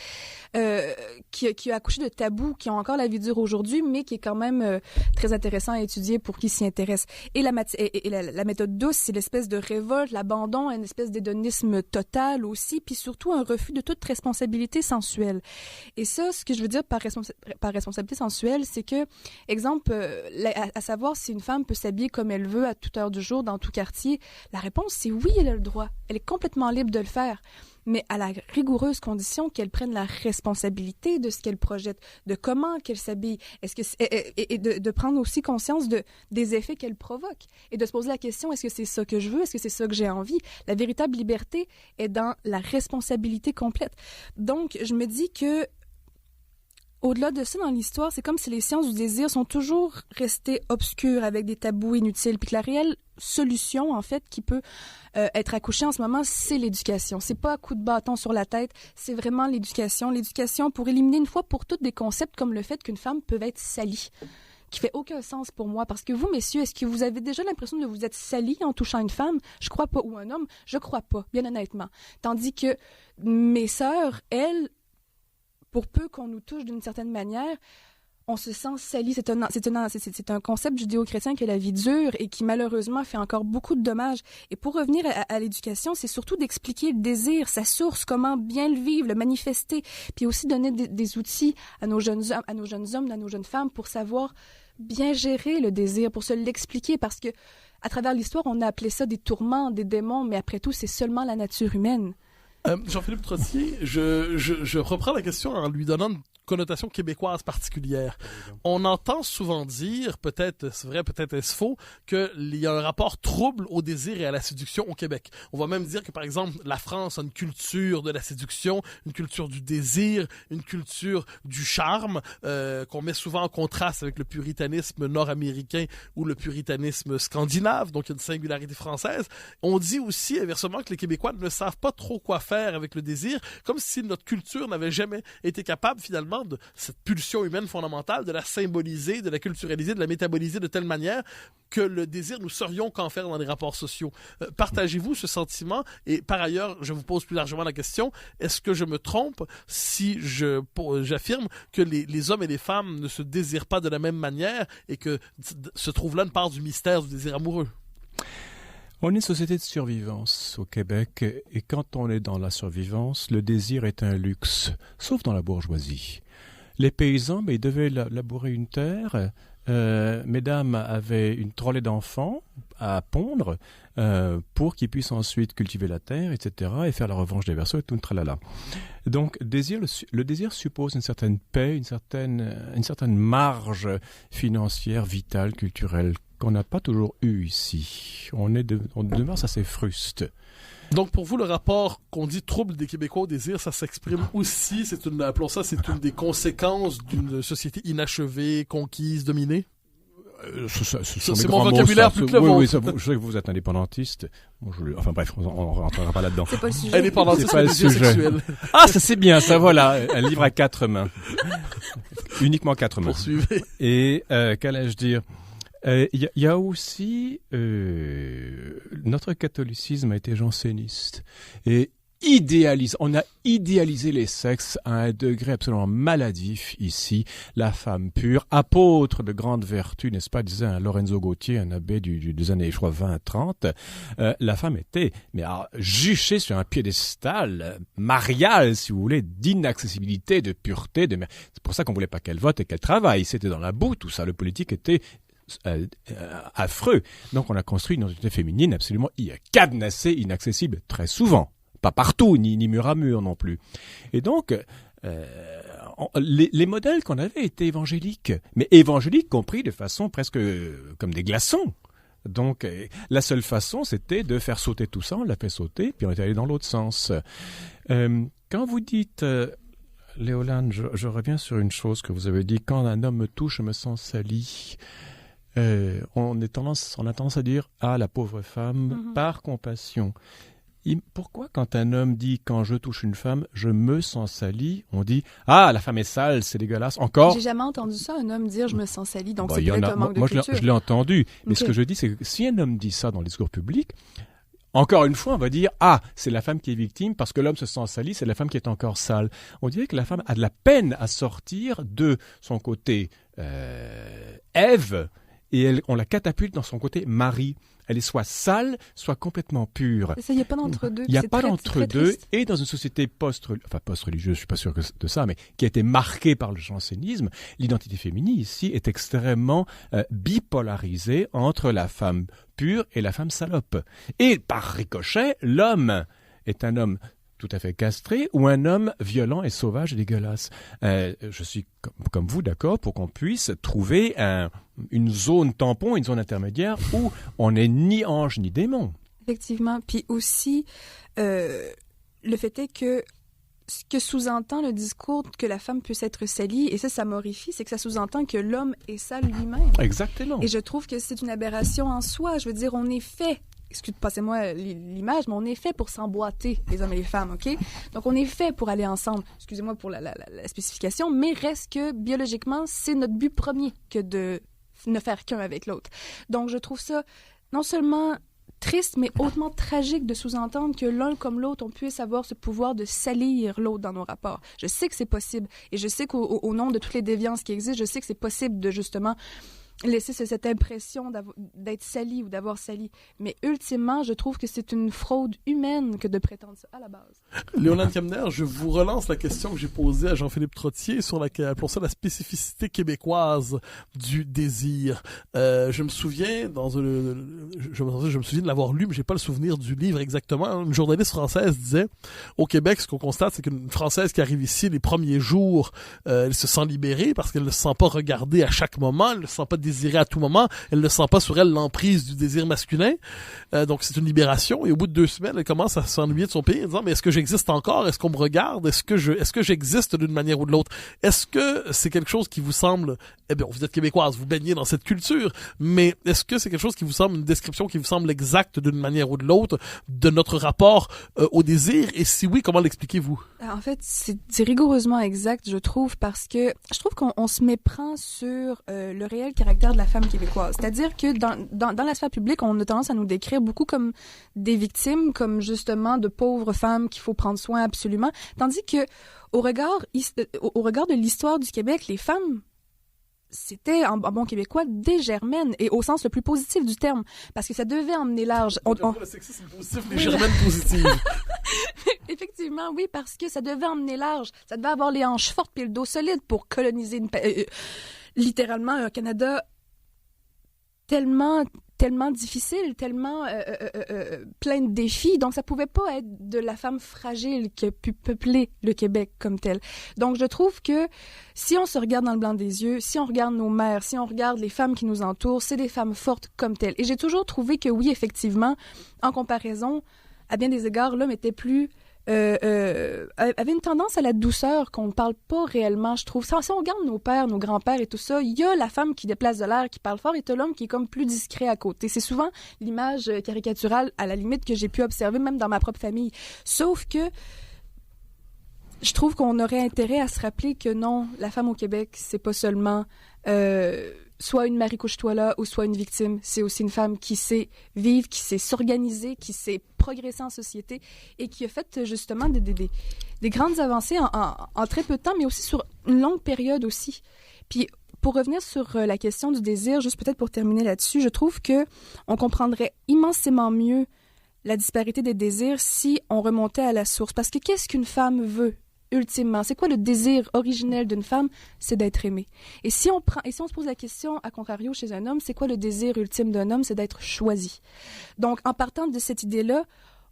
Speaker 4: qui a accouché de tabous qui ont encore la vie dure aujourd'hui, mais qui est quand même très intéressant à étudier pour qui s'y intéresse. Et la méthode douce, c'est l'espèce de révolte, l'abandon, une espèce d'hédonisme total aussi, puis surtout un refus de toute responsabilité sensuelle. Et ça, ce que je veux dire par responsabilité sensuelle, c'est que, exemple, à savoir si une femme peut s'habiller comme elle veut à toute heure du jour, dans tout quartier, la réponse, c'est oui, elle a le droit. Elle est complètement libre de le faire. Mais à la rigoureuse condition qu'elle prenne la responsabilité de ce qu'elle projette, de comment qu'elle s'habille, et de prendre aussi conscience des effets qu'elle provoque, et de se poser la question, est-ce que c'est ça que je veux, est-ce que c'est ça que j'ai envie? La véritable liberté est dans la responsabilité complète. Donc, je me dis que au-delà de ça, dans l'histoire, c'est comme si les sciences du désir sont toujours restées obscures avec des tabous inutiles, puis que la réelle solution, en fait, qui peut être accouchée en ce moment, c'est l'éducation. C'est pas un coup de bâton sur la tête, c'est vraiment l'éducation. L'éducation pour éliminer une fois pour toutes des concepts comme le fait qu'une femme peut être salie, qui fait aucun sens pour moi. Parce que vous, messieurs, est-ce que vous avez déjà l'impression de vous être salis en touchant une femme? Je crois pas. Ou un homme? Je crois pas, bien honnêtement. Tandis que mes sœurs, elles, pour peu qu'on nous touche d'une certaine manière, on se sent sali. C'est un concept judéo-chrétien qui a la vie dure et qui malheureusement fait encore beaucoup de dommages. Et pour revenir à l'éducation, c'est surtout d'expliquer le désir, sa source, comment bien le vivre, le manifester, puis aussi donner des outils à nos jeunes hommes, à nos jeunes femmes pour savoir bien gérer le désir, pour se l'expliquer, parce que à travers l'histoire, on a appelé ça des tourments, des démons, mais après tout, c'est seulement la nature humaine.
Speaker 2: Jean-Philippe Trottier, je reprends la question en lui donnant une connotation québécoise particulière. On entend souvent dire, peut-être c'est vrai, peut-être est-ce faux, qu'il y a un rapport trouble au désir et à la séduction au Québec. On va même dire que, par exemple, la France a une culture de la séduction, une culture du désir, une culture du charme, qu'on met souvent en contraste avec le puritanisme nord-américain ou le puritanisme scandinave, donc il y a une singularité française. On dit aussi, inversement, que les Québécois ne savent pas trop quoi faire avec le désir, comme si notre culture n'avait jamais été capable, finalement, de cette pulsion humaine fondamentale, de la symboliser, de la culturaliser, de la métaboliser de telle manière que le désir, nous saurions qu'en faire dans les rapports sociaux. Partagez-vous ce sentiment? Et par ailleurs, je vous pose plus largement la question, est-ce que je me trompe si j'affirme que les hommes et les femmes ne se désirent pas de la même manière et que se trouve là une part du mystère du désir amoureux?
Speaker 3: On est une société de survivance au Québec, et quand on est dans la survivance, le désir est un luxe, sauf dans la bourgeoisie. Les paysans, ils devaient labourer une terre, mesdames avaient une trolée d'enfants à pondre pour qu'ils puissent ensuite cultiver la terre, etc., et faire la revanche des berceaux et tout le tralala. Donc, le désir suppose une certaine paix, une certaine marge financière, vitale, culturelle, qu'on n'a pas toujours eu ici. On demeure assez fruste.
Speaker 2: Donc, pour vous, le rapport qu'on dit trouble des Québécois au désir, ça s'exprime aussi, appelons ça, c'est une des conséquences d'une société inachevée, conquise, dominée?
Speaker 3: C'est
Speaker 2: mon vocabulaire plus que le vôtre.
Speaker 3: Oui, je sais que vous êtes indépendantiste. Enfin bref, on rentrera pas là-dedans.
Speaker 4: C'est pas le sujet.
Speaker 2: Indépendantiste,
Speaker 3: c'est pas le sujet.
Speaker 2: sexuel.
Speaker 3: Ah, ça c'est bien, ça voilà, un livre à 4 mains. Uniquement 4 mains.
Speaker 2: Poursuivez.
Speaker 3: Et qu'allais-je dire? Il y a aussi notre catholicisme a été janséniste et on a idéalisé les sexes à un degré absolument maladif ici. La femme pure, apôtre de grande vertu, n'est-ce pas, disait un Lorenzo Gautier, un abbé des années, je crois, 20-30. La femme était, juchée sur un piédestal marial, si vous voulez, d'inaccessibilité, de pureté. C'est pour ça qu'on voulait pas qu'elle vote et qu'elle travaille. C'était dans la boue, tout ça. Le politique était affreux. Donc on a construit une identité féminine absolument cadenassée, inaccessible, très souvent. Pas partout, ni mur à mur non plus. Et donc, les modèles qu'on avait étaient évangéliques, mais évangéliques compris de façon presque comme des glaçons. Donc, la seule façon, c'était de faire sauter tout ça, on l'a fait sauter, puis on est allé dans l'autre sens. Quand vous dites, Léolane, je reviens sur une chose que vous avez dit, quand un homme me touche, je me sens sali. On a tendance à dire « Ah, la pauvre femme », par compassion. Pourquoi quand un homme dit « Quand je touche une femme, je me sens sali », on dit « Ah, la femme est sale, c'est dégueulasse ». Encore.
Speaker 4: J'ai jamais entendu ça, un homme dire « Je me sens sali », donc c'est peut-être un manque de culture.
Speaker 3: Je l'ai entendu, mais ce que je dis, c'est que si un homme dit ça dans le discours public, encore une fois, on va dire « Ah, c'est la femme qui est victime parce que l'homme se sent sali, c'est la femme qui est encore sale ». On dirait que la femme a de la peine à sortir de son côté Ève, et on la catapulte dans son côté Marie. Elle est soit sale, soit complètement pure.
Speaker 4: Il n'y a pas d'entre-deux.
Speaker 3: Il n'y a pas d'entre-deux. Et dans une société post-religieuse, je suis pas sûr de ça, mais qui a été marquée par le jansénisme, l'identité féminine ici est extrêmement bipolarisée entre la femme pure et la femme salope. Et par ricochet, l'homme est un homme tout à fait castré ou un homme violent et sauvage et dégueulasse. Je suis comme vous d'accord pour qu'on puisse trouver une zone tampon, une zone intermédiaire où on n'est ni ange ni démon.
Speaker 4: Effectivement. Puis aussi, le fait est que ce que sous-entend le discours que la femme puisse être salie, et ça m'horrifie, c'est que ça sous-entend que l'homme est sale lui-même.
Speaker 3: Exactement.
Speaker 4: Et je trouve que c'est une aberration en soi. Je veux dire, on est fait, passez-moi l'image, mais on est fait pour s'emboîter, les hommes et les femmes, OK? Donc, on est fait pour aller ensemble. Excusez-moi pour la spécification, mais reste que, biologiquement, c'est notre but premier que de ne faire qu'un avec l'autre. Donc, je trouve ça non seulement triste, mais hautement tragique de sous-entendre que l'un comme l'autre, on puisse avoir ce pouvoir de salir l'autre dans nos rapports. Je sais que c'est possible, et je sais qu'au nom de toutes les déviances qui existent, je sais que c'est possible de, justement, laisser cette impression d'être sali ou d'avoir sali. Mais ultimement, je trouve que c'est une fraude humaine que de prétendre ça à la base.
Speaker 2: Léolane Kemner, je vous relance la question que j'ai posée à Jean-Philippe Trottier sur appelons ça la spécificité québécoise du désir. Je me souviens je me souviens de l'avoir lu, mais j'ai pas le souvenir du livre exactement. Une journaliste française disait au Québec, ce qu'on constate, c'est qu'une Française qui arrive ici les premiers jours, elle se sent libérée parce qu'elle ne se sent pas regardée à chaque moment, elle ne se sent pas désirée à tout moment, elle ne sent pas sur elle l'emprise du désir masculin. Donc c'est une libération, et au bout de 2 semaines, elle commence à s'ennuyer de son pays en disant « Mais est-ce que j'existe encore? Est-ce qu'on me regarde? Est-ce que j'existe d'une manière ou de l'autre? » Est-ce que c'est quelque chose qui vous semble... Eh bien, vous êtes québécoise, vous baignez dans cette culture, mais est-ce que c'est quelque chose qui vous semble, une description qui vous semble exacte d'une manière ou de l'autre de notre rapport au désir? Et si oui, comment l'expliquez-vous?
Speaker 4: En fait, c'est rigoureusement exact, je trouve, parce que je trouve qu'on se méprend sur le réel caractère de la femme québécoise. C'est-à-dire que dans la sphère publique, on a tendance à nous décrire beaucoup comme des victimes, comme justement de pauvres femmes qu'il faut prendre soin absolument, tandis que au regard de l'histoire du Québec, les femmes, c'était, en bon québécois, des germaines, et au sens le plus positif du terme, parce que ça devait emmener large.
Speaker 2: Le sexisme positif, les germaines positives.
Speaker 4: Effectivement, oui, parce que ça devait emmener large. Ça devait avoir les hanches fortes puis le dos solide pour coloniser littéralement un Canada tellement difficile, tellement plein de défis. Donc, ça pouvait pas être de la femme fragile qui a pu peupler le Québec comme tel. Donc, je trouve que si on se regarde dans le blanc des yeux, si on regarde nos mères, si on regarde les femmes qui nous entourent, c'est des femmes fortes comme telles. Et j'ai toujours trouvé que oui, effectivement, en comparaison, à bien des égards, l'homme était plus... avait une tendance à la douceur qu'on ne parle pas réellement, je trouve. Si on regarde nos pères, nos grands-pères et tout ça, il y a la femme qui déplace de l'air, qui parle fort, et t'as l'homme qui est comme plus discret à côté. C'est souvent l'image caricaturale, à la limite, que j'ai pu observer même dans ma propre famille. Sauf que je trouve qu'on aurait intérêt à se rappeler que non, la femme au Québec, c'est pas seulement... soit une Marie couche-toi-là ou soit une victime. C'est aussi une femme qui sait vivre, qui sait s'organiser, qui sait progresser en société et qui a fait justement des grandes avancées en très peu de temps, mais aussi sur une longue période aussi. Puis, pour revenir sur la question du désir, juste peut-être pour terminer là-dessus, je trouve que on comprendrait immensément mieux la disparité des désirs si on remontait à la source. Parce que qu'est-ce qu'une femme veut? Ultimement, c'est quoi le désir originel d'une femme? C'est d'être aimée. Et si on se pose la question, à contrario, chez un homme, c'est quoi le désir ultime d'un homme? C'est d'être choisi. Donc, en partant de cette idée-là,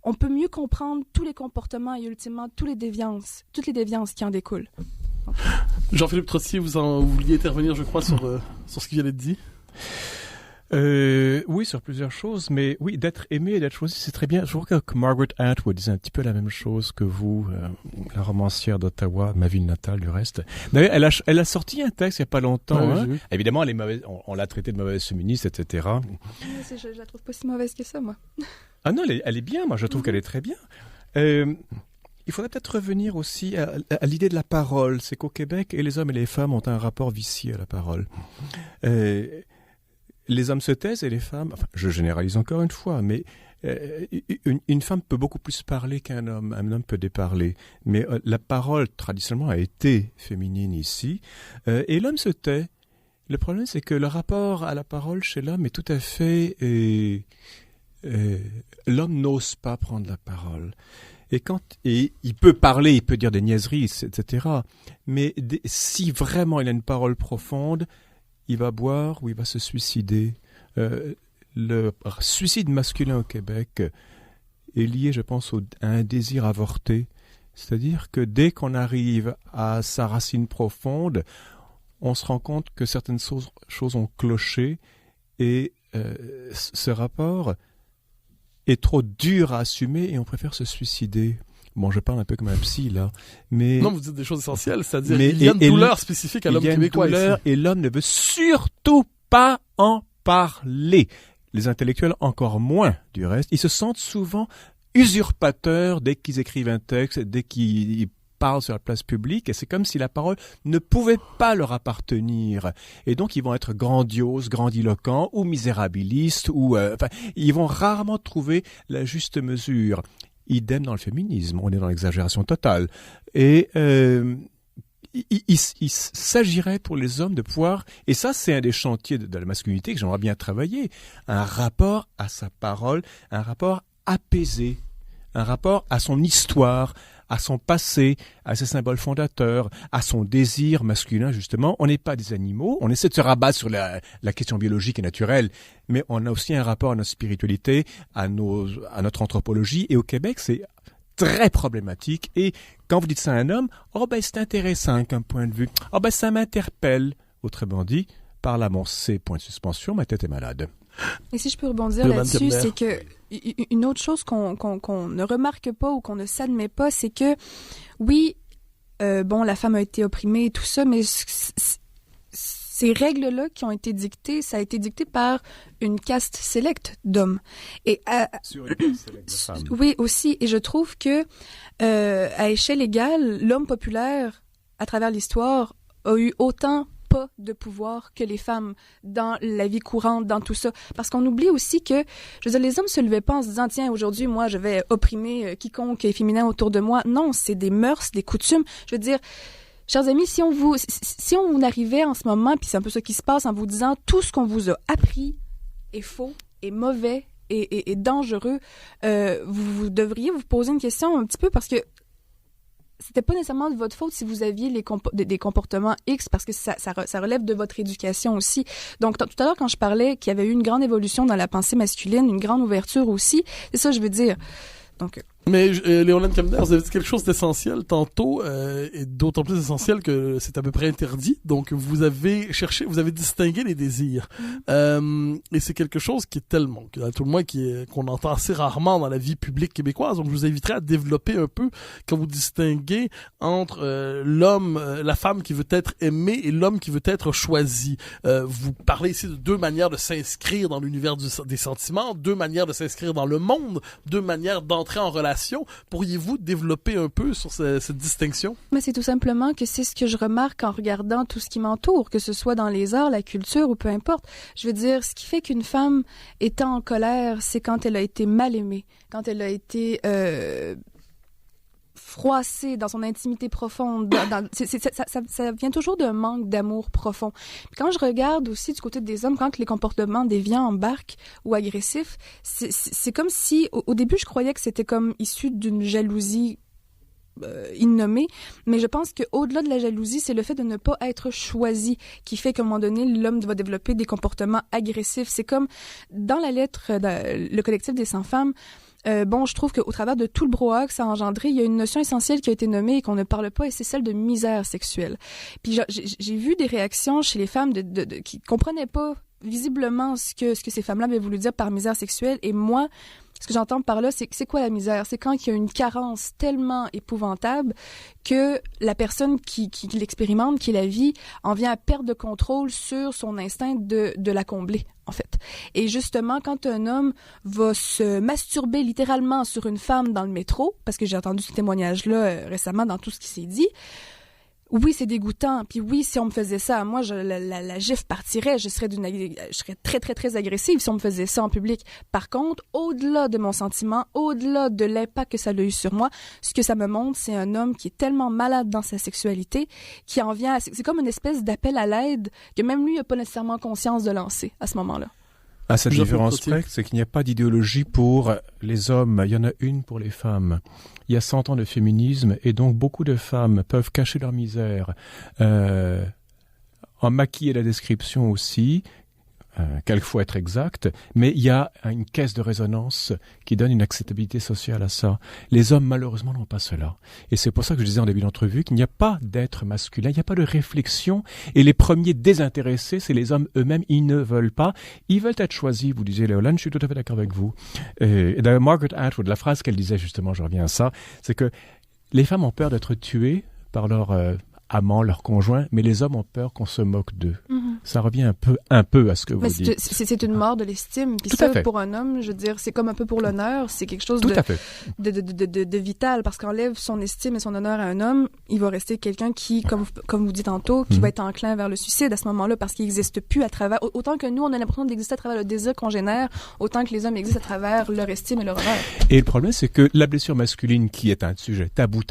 Speaker 4: on peut mieux comprendre tous les comportements et ultimement toutes les déviances qui en découlent.
Speaker 2: Jean-Philippe Trottier, vous vouliez intervenir, je crois, sur ce qui vient d'être dit.
Speaker 3: Oui, sur plusieurs choses, mais oui, d'être aimé et d'être choisi, c'est très bien. Je crois que Margaret Atwood disait un petit peu la même chose que vous, la romancière d'Ottawa, ma ville natale du reste. D'ailleurs, elle a sorti un texte il n'y a pas longtemps.
Speaker 2: Ouais,
Speaker 3: hein. Évidemment, elle est mauvaise, on l'a traitée de mauvaise féministe, etc.
Speaker 4: Je la trouve pas si mauvaise que ça, moi.
Speaker 3: Ah non, elle est bien, moi je trouve qu'elle est très bien. Il faudrait peut-être revenir aussi à l'idée de la parole. C'est qu'au Québec, et les hommes et les femmes ont un rapport vicié à la parole. Les hommes se taisent et les femmes... Enfin, je généralise encore une fois, mais une femme peut beaucoup plus parler qu'un homme. Un homme peut déparler. Mais la parole, traditionnellement, a été féminine ici. Et l'homme se tait. Le problème, c'est que le rapport à la parole chez l'homme est tout à fait... l'homme n'ose pas prendre la parole. Et il peut parler, il peut dire des niaiseries, etc. Mais si vraiment il a une parole profonde... il va boire ou il va se suicider. Le suicide masculin au Québec est lié, je pense, à un désir avorté. C'est-à-dire que dès qu'on arrive à sa racine profonde, on se rend compte que certaines choses ont cloché et ce rapport est trop dur à assumer et on préfère se suicider. Bon, je parle un peu comme un psy, là. Mais... Non,
Speaker 2: vous dites des choses essentielles, c'est-à-dire qu'il y a une douleur spécifique à l'homme québécois.
Speaker 3: Il y a une douleur et l'homme ne veut surtout pas en parler. Les intellectuels encore moins, du reste. Ils se sentent souvent usurpateurs dès qu'ils écrivent un texte, dès qu'ils parlent sur la place publique. Et c'est comme si la parole ne pouvait pas leur appartenir. Et donc, ils vont être grandioses, grandiloquents ou misérabilistes. Ils vont rarement trouver la juste mesure. Idem dans le féminisme, on est dans l'exagération totale. Et il s'agirait pour les hommes de pouvoir, et ça c'est un des chantiers de la masculinité que j'aimerais bien travailler, un rapport à sa parole, un rapport apaisé, un rapport à son histoire, à son passé, à ses symboles fondateurs, à son désir masculin, justement. On n'est pas des animaux, on essaie de se rabattre sur la question biologique et naturelle, mais on a aussi un rapport à notre spiritualité, à notre anthropologie, et au Québec, c'est très problématique. Et quand vous dites ça à un homme, c'est intéressant comme point de vue, ça m'interpelle. Autrement dit, par là, mon C, point de suspension, ma tête est malade.
Speaker 4: Et si je peux rebondir là-dessus, c'est que une autre chose qu'on ne remarque pas ou qu'on ne s'admet pas, c'est que oui, la femme a été opprimée et tout ça, mais ces règles-là qui ont été dictées, ça a été dicté par une caste sélecte d'hommes. Et
Speaker 3: sur une caste sélecte de femmes.
Speaker 4: Oui, aussi. Et je trouve que à échelle égale, l'homme populaire, à travers l'histoire, a eu autant pas de pouvoir que les femmes dans la vie courante, dans tout ça. Parce qu'on oublie aussi que, je veux dire, les hommes se levaient pas en se disant, tiens, aujourd'hui, moi, je vais opprimer quiconque est féminin autour de moi. Non, c'est des mœurs, des coutumes. Je veux dire, chers amis, si on arrivait en ce moment, puis c'est un peu ça qui se passe, en vous disant tout ce qu'on vous a appris est faux, est mauvais, est dangereux, vous devriez vous poser une question un petit peu parce que c'était pas nécessairement de votre faute si vous aviez des comportements X, parce que ça relève de votre éducation aussi. Donc, tout à l'heure, quand je parlais qu'il y avait eu une grande évolution dans la pensée masculine, une grande ouverture aussi, c'est ça que je veux dire. Donc...
Speaker 2: Mais Léolène Kamner, vous avez dit quelque chose d'essentiel tantôt, et d'autant plus essentiel que c'est à peu près interdit. Donc vous avez distingué les désirs, et c'est quelque chose qui est tellement, à tout le moins qu'on entend assez rarement dans la vie publique québécoise. Donc je vous inviterai à développer un peu quand vous distinguez entre l'homme, la femme qui veut être aimée et l'homme qui veut être choisi. Vous parlez ici de deux manières de s'inscrire dans l'univers des sentiments, deux manières de s'inscrire dans le monde, deux manières d'entrer en relation. Pourriez-vous développer un peu sur cette distinction?
Speaker 4: Mais c'est tout simplement que c'est ce que je remarque en regardant tout ce qui m'entoure, que ce soit dans les arts, la culture ou peu importe. Je veux dire, ce qui fait qu'une femme est en colère, c'est quand elle a été mal aimée, quand elle a été froissée dans son intimité profonde. Ça vient toujours d'un manque d'amour profond. Puis quand je regarde aussi du côté des hommes, quand les comportements déviants embarquent ou agressifs, c'est comme si, au début, je croyais que c'était comme issu d'une jalousie innommée, mais je pense qu'au-delà de la jalousie, c'est le fait de ne pas être choisi qui fait qu'à un moment donné, l'homme va développer des comportements agressifs. C'est comme dans la lettre, le collectif des 100 femmes, je trouve qu'au travers de tout le brouhaha que ça a engendré, il y a une notion essentielle qui a été nommée et qu'on ne parle pas, et c'est celle de misère sexuelle. Puis j'ai vu des réactions chez les femmes qui comprenaient pas visiblement ce que ces femmes-là avaient voulu dire par misère sexuelle, et moi, ce que j'entends par là, c'est quoi la misère? C'est quand il y a une carence tellement épouvantable que la personne qui l'expérimente, qui la vit, en vient à perdre de contrôle sur son instinct de la combler, en fait. Et justement, quand un homme va se masturber littéralement sur une femme dans le métro, parce que j'ai entendu ce témoignage-là récemment dans tout ce qui s'est dit, oui, c'est dégoûtant. Puis oui, si on me faisait ça, moi, la gifle partirait. Je serais très, très, très agressive si on me faisait ça en public. Par contre, au-delà de mon sentiment, au-delà de l'impact que ça a eu sur moi, ce que ça me montre, c'est un homme qui est tellement malade dans sa sexualité, qui en vient c'est comme une espèce d'appel à l'aide que même lui n'a pas nécessairement conscience de lancer à ce moment-là.
Speaker 3: À cette différence près, c'est qu'il n'y a pas d'idéologie pour les hommes, il y en a une pour les femmes. Il y a 100 ans de féminisme et donc beaucoup de femmes peuvent cacher leur misère, en maquiller la description aussi, quelquefois être exact, mais il y a une caisse de résonance qui donne une acceptabilité sociale à ça. Les hommes, malheureusement, n'ont pas cela. Et c'est pour ça que je disais en début d'entrevue qu'il n'y a pas d'être masculin, il n'y a pas de réflexion, et les premiers désintéressés, c'est les hommes eux-mêmes, ils ne veulent pas. Ils veulent être choisis, vous disiez, Léolène, je suis tout à fait d'accord avec vous. Et d'ailleurs, Margaret Atwood, la phrase qu'elle disait justement, je reviens à ça, c'est que les femmes ont peur d'être tuées par leur amant, leur conjoint, mais les hommes ont peur qu'on se moque d'eux. Mm-hmm. Ça revient un peu à ce que vous dites.
Speaker 4: C'est une mort de l'estime. Puis ça, pour un homme, je veux dire, c'est comme un peu pour l'honneur. C'est quelque chose de vital, parce qu'enlève son estime et son honneur à un homme, il va rester quelqu'un qui, comme vous dites tantôt, qui va être enclin vers le suicide à ce moment-là, parce qu'il n'existe plus à travers... Autant que nous, on a l'impression d'exister à travers le désir qu'on génère, autant que les hommes existent à travers leur estime et leur honneur.
Speaker 3: Et le problème, c'est que la blessure masculine, qui est un sujet tabou,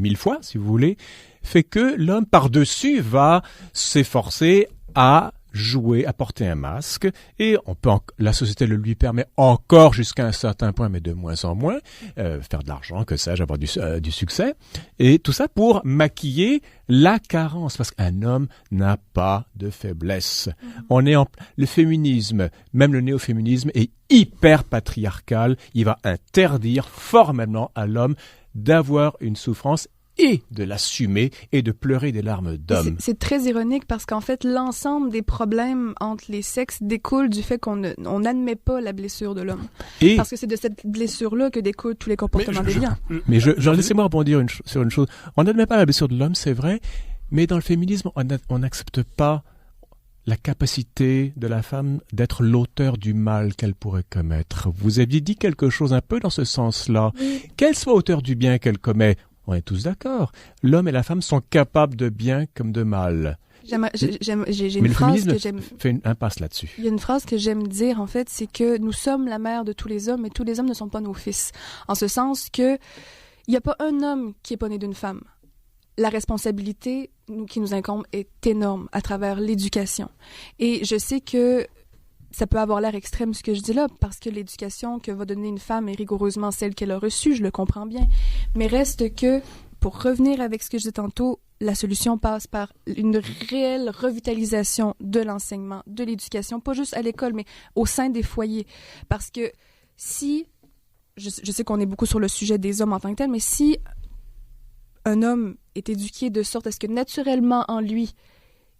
Speaker 3: 1000 fois, si vous voulez, fait que l'homme par-dessus va s'efforcer à jouer, à porter un masque, et la société le lui permet encore jusqu'à un certain point, mais de moins en moins, faire de l'argent, que sais-je, avoir du succès, et tout ça pour maquiller la carence, parce qu'un homme n'a pas de faiblesse. Le féminisme, même le néo-féminisme, est hyper patriarcal. Il va interdire formellement à l'homme d'avoir une souffrance et de l'assumer et de pleurer des larmes d'homme.
Speaker 4: C'est très ironique parce qu'en fait, l'ensemble des problèmes entre les sexes découle du fait qu'on n'admet pas la blessure de l'homme. Parce que c'est de cette blessure-là que découlent tous les comportements déviants.
Speaker 3: Mais laissez-moi rebondir sur une chose. On n'admet pas la blessure de l'homme, c'est vrai, mais dans le féminisme, on n'accepte pas la capacité de la femme d'être l'auteur du mal qu'elle pourrait commettre. Vous aviez dit quelque chose un peu dans ce sens-là. Qu'elle soit auteur du bien qu'elle commet, on est tous d'accord. L'homme et la femme sont capables de bien comme de mal.
Speaker 4: J'ai une phrase que j'aime...
Speaker 3: fait une impasse là-dessus.
Speaker 4: Il y a une phrase que j'aime dire, en fait, c'est que nous sommes la mère de tous les hommes, mais tous les hommes ne sont pas nos fils. En ce sens que il n'y a pas un homme qui est pas né d'une femme. La responsabilité qui nous incombe est énorme à travers l'éducation. Et je sais que ça peut avoir l'air extrême ce que je dis là, parce que l'éducation que va donner une femme est rigoureusement celle qu'elle a reçue, je le comprends bien. Mais reste que, pour revenir avec ce que je disais tantôt, la solution passe par une réelle revitalisation de l'enseignement, de l'éducation, pas juste à l'école, mais au sein des foyers. Parce que si, je sais qu'on est beaucoup sur le sujet des hommes en tant que tel, mais si un homme est éduqué de sorte à ce que naturellement en lui,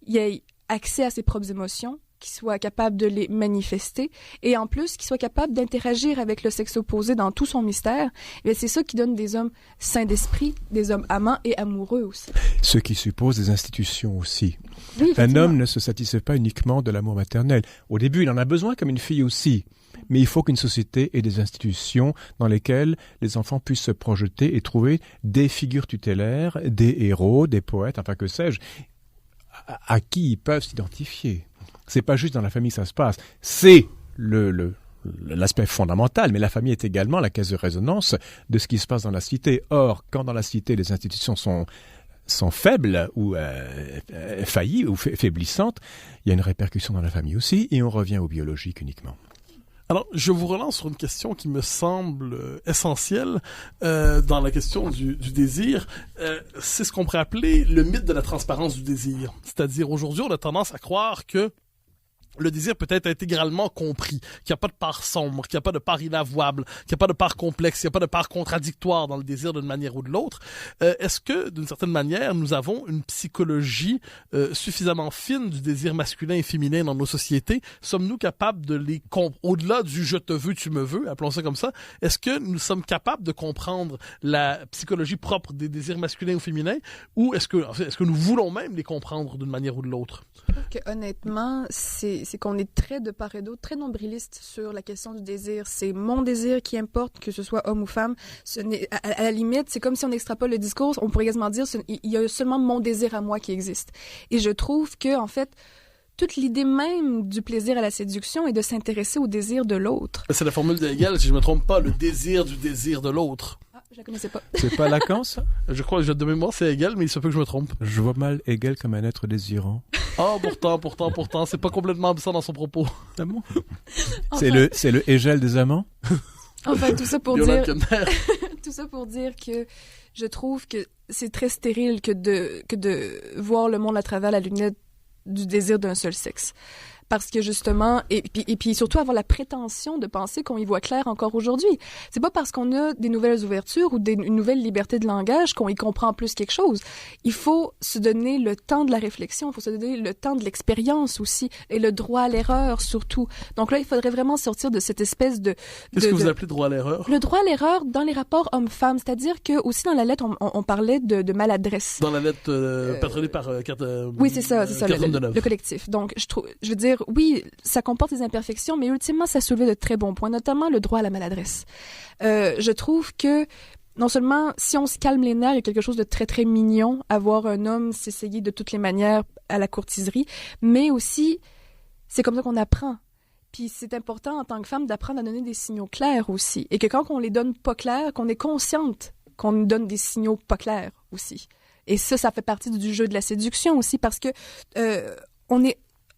Speaker 4: il ait accès à ses propres émotions, qu'il soit capable de les manifester et en plus qu'il soit capable d'interagir avec le sexe opposé dans tout son mystère, et c'est ça qui donne des hommes sains d'esprit, des hommes amants et amoureux aussi.
Speaker 3: Ce qui suppose des institutions aussi.
Speaker 4: Oui,
Speaker 3: un homme ne se satisfait pas uniquement de l'amour maternel. Au début, il en a besoin comme une fille aussi. Mais il faut qu'une société ait des institutions dans lesquelles les enfants puissent se projeter et trouver des figures tutélaires, des héros, des poètes, enfin que sais-je, à qui ils peuvent s'identifier. C'est pas juste dans la famille que ça se passe. C'est l'aspect fondamental, mais la famille est également la caisse de résonance de ce qui se passe dans la cité. Or, quand dans la cité, les institutions sont faibles ou faillies ou faiblissantes, il y a une répercussion dans la famille aussi, et on revient au biologique uniquement.
Speaker 2: Alors, je vous relance sur une question qui me semble essentielle dans la question du désir. C'est ce qu'on pourrait appeler le mythe de la transparence du désir. C'est-à-dire, aujourd'hui, on a tendance à croire que le désir peut être intégralement compris, qu'il n'y a pas de part sombre, qu'il n'y a pas de part inavouable, qu'il n'y a pas de part complexe, qu'il n'y a pas de part contradictoire dans le désir d'une manière ou de l'autre. Est-ce que, d'une certaine manière, nous avons une psychologie suffisamment fine du désir masculin et féminin dans nos sociétés? Sommes-nous capables de les au-delà du « je te veux, tu me veux », appelons ça comme ça, est-ce que nous sommes capables de comprendre la psychologie propre des désirs masculins ou féminins, ou est-ce que nous voulons même les comprendre d'une manière ou de l'autre?
Speaker 4: Que, honnêtement, c'est qu'on est très de part et d'autre, très nombriliste sur la question du désir. C'est mon désir qui importe, que ce soit homme ou femme. À la limite, c'est comme si on extrapole le discours, on pourrait quasiment dire il y a seulement mon désir à moi qui existe. Et je trouve que, en fait, toute l'idée même du plaisir à la séduction est de s'intéresser au désir de l'autre.
Speaker 2: C'est la formule de Hegel, si je ne me trompe pas, le désir du désir de l'autre.
Speaker 4: Je la connaissais pas.
Speaker 3: C'est pas Lacan, ça?
Speaker 2: Je crois que de mémoire, c'est Hegel, mais il se peut que je me trompe.
Speaker 3: Je vois mal Hegel comme un être désirant.
Speaker 2: Ah, pourtant, c'est pas complètement absent dans son propos.
Speaker 3: Ah bon?
Speaker 4: Enfin,
Speaker 3: c'est le Hegel des amants?
Speaker 4: Enfin, tout ça pour dire... tout ça pour dire que je trouve que c'est très stérile que de voir le monde à travers la lunette du désir d'un seul sexe. Parce que justement, et puis surtout avoir la prétention de penser qu'on y voit clair encore aujourd'hui. C'est pas parce qu'on a des nouvelles ouvertures ou une nouvelle liberté de langage qu'on y comprend plus quelque chose. Il faut se donner le temps de la réflexion, il faut se donner le temps de l'expérience aussi, et le droit à l'erreur surtout. Donc là, il faudrait vraiment sortir de cette espèce de...
Speaker 2: Qu'est-ce que vous appelez droit à l'erreur?
Speaker 4: Le droit à l'erreur dans les rapports hommes-femmes, c'est-à-dire que aussi dans la lettre, on parlait de maladresse.
Speaker 2: Dans la lettre patronnée par
Speaker 4: oui, c'est ça, le collectif. Donc, je veux dire, oui, ça comporte des imperfections, mais ultimement, ça soulevait de très bons points, notamment le droit à la maladresse. Je trouve que, non seulement, si on se calme les nerfs, il y a quelque chose de très, très mignon à voir un homme s'essayer de toutes les manières à la courtiserie, mais aussi, c'est comme ça qu'on apprend. Puis c'est important, en tant que femme, d'apprendre à donner des signaux clairs aussi. Et que quand on les donne pas clairs, qu'on est consciente qu'on nous donne des signaux pas clairs aussi. Et ça fait partie du jeu de la séduction aussi, parce que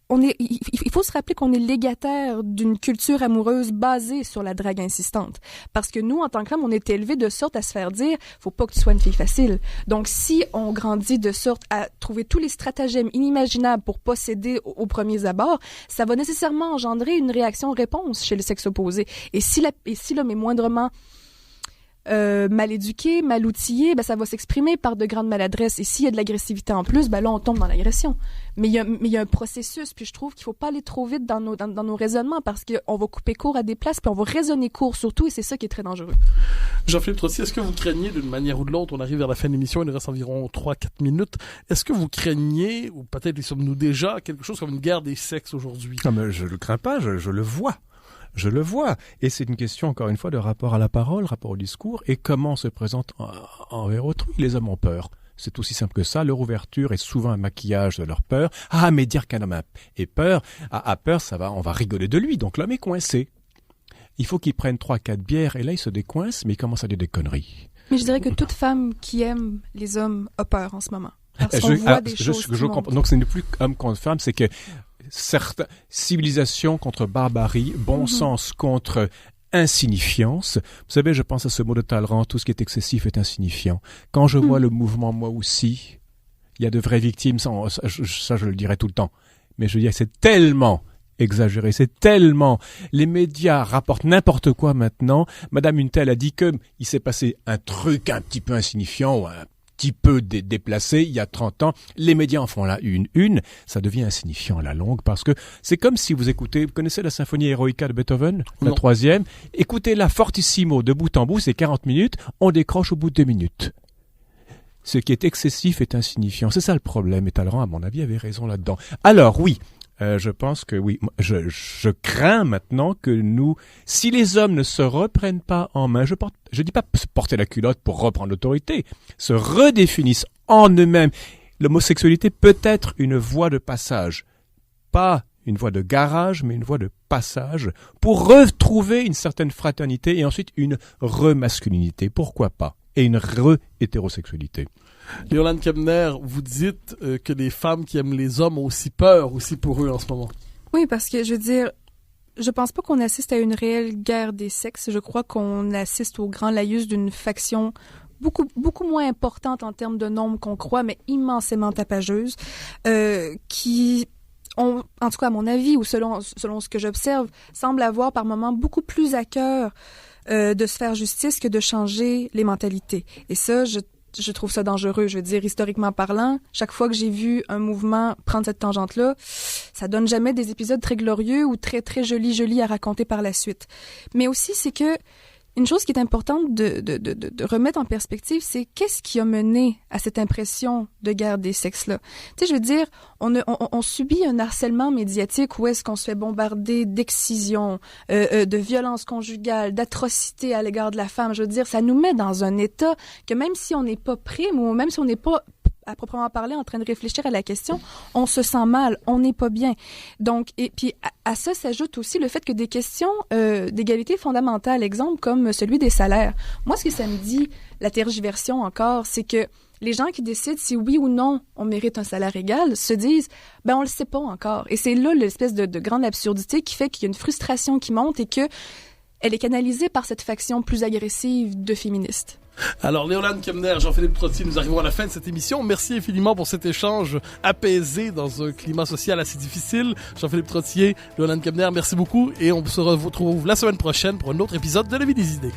Speaker 4: il faut se rappeler qu'on est légataire d'une culture amoureuse basée sur la drague insistante. Parce que nous, en tant que femmes, on est élevés de sorte à se faire dire « faut pas que tu sois une fille facile ». Donc, si on grandit de sorte à trouver tous les stratagèmes inimaginables pour pas céder aux premiers abords, ça va nécessairement engendrer une réaction-réponse chez le sexe opposé. Et si l'homme est moindrement mal éduqué, mal outillé, ben ça va s'exprimer par de grandes maladresses. Et s'il y a de l'agressivité en plus, ben là, on tombe dans l'agression. Mais il y a un processus, puis je trouve qu'il faut pas aller trop vite dans nos raisonnements, parce qu'on va couper court à des places, puis on va raisonner court surtout, et c'est ça qui est très dangereux.
Speaker 2: Jean-Philippe Trottier, est-ce que vous craignez d'une manière ou de l'autre, on arrive vers la fin de l'émission, il nous reste environ 3-4 minutes, est-ce que vous craignez, ou peut-être y sommes-nous déjà, quelque chose comme une guerre des sexes aujourd'hui?
Speaker 3: Non, mais je le crains pas, je le vois. Je le vois. Et c'est une question, encore une fois, de rapport à la parole, rapport au discours, et comment on se présente envers autrui. Les hommes ont peur. C'est aussi simple que ça. Leur ouverture est souvent un maquillage de leur peur. Ah, mais dire qu'un homme a peur, on va rigoler de lui. Donc l'homme est coincé. Il faut qu'il prenne 3-4 bières, et là, il se décoince, mais il commence à dire des conneries.
Speaker 4: Mais je dirais que toute femme qui aime les hommes a peur en ce moment. Parce qu'on voit des choses qui montent.
Speaker 3: Donc, ce n'est plus homme contre femme, c'est que certains civilisation contre barbarie, bon sens contre insignifiance. Vous savez, je pense à ce mot de Talleyrand, tout ce qui est excessif est insignifiant. Quand je vois le mouvement moi aussi, il y a de vraies victimes, ça je le dirai tout le temps. Mais je veux dire, c'est tellement exagéré, c'est tellement... Les médias rapportent n'importe quoi maintenant. Madame Untel a dit que il s'est passé un truc un petit peu insignifiant ou un petit peu déplacé il y a 30 ans. Les médias en font là une. Ça devient insignifiant à la longue parce que c'est comme si vous connaissez la symphonie Eroica de Beethoven, la 3e. Écoutez-la fortissimo de bout en bout, c'est 40 minutes, on décroche au bout de 2 minutes. Ce qui est excessif est insignifiant. C'est ça le problème. Et Talleyrand, à mon avis, avait raison là-dedans. Alors oui, je pense que oui, je crains maintenant que si les hommes ne se reprennent pas en main, je dis pas se porter la culotte pour reprendre l'autorité, se redéfinissent en eux-mêmes. L'homosexualité peut être une voie de passage, pas une voie de garage, mais une voie de passage pour retrouver une certaine fraternité et ensuite une remasculinité. Pourquoi pas? Et une hétérosexualité.
Speaker 2: Yolande Kemner, vous dites que les femmes qui aiment les hommes ont aussi peur aussi pour eux en ce moment.
Speaker 4: Oui, parce que je veux dire, je pense pas qu'on assiste à une réelle guerre des sexes. Je crois qu'on assiste au grand laïus d'une faction beaucoup moins importante en termes de nombre qu'on croit, mais immensément tapageuse, qui ont, en tout cas à mon avis, ou selon ce que j'observe, semble avoir par moments beaucoup plus à cœur de se faire justice que de changer les mentalités. Et ça, je trouve ça dangereux. Je veux dire, historiquement parlant, chaque fois que j'ai vu un mouvement prendre cette tangente-là, ça donne jamais des épisodes très glorieux ou très, très jolis à raconter par la suite. Mais aussi, c'est que une chose qui est importante de remettre en perspective, c'est qu'est-ce qui a mené à cette impression de guerre des sexes-là. Tu sais, je veux dire, on subit un harcèlement médiatique où est-ce qu'on se fait bombarder d'excision, de violence conjugale, d'atrocités à l'égard de la femme. Je veux dire, ça nous met dans un état que même si on n'est pas prêt, ou même si on n'est pas à proprement parler en train de réfléchir à la question, on se sent mal, on n'est pas bien. Donc, et puis à ça s'ajoute aussi le fait que des questions d'égalité fondamentale, exemple comme celui des salaires. Moi, ce que ça me dit, la tergiversion encore, c'est que les gens qui décident si oui ou non on mérite un salaire égal se disent on le sait pas encore. Et c'est là l'espèce de grande absurdité qui fait qu'il y a une frustration qui monte et que elle est canalisée par cette faction plus agressive de féministes.
Speaker 2: Alors, Yolande Kemner, Jean-Philippe Trottier, nous arrivons à la fin de cette émission. Merci infiniment pour cet échange apaisé dans un climat social assez difficile. Jean-Philippe Trottier, Yolande Kemner, merci beaucoup et on se retrouve la semaine prochaine pour un autre épisode de La Vie des idées.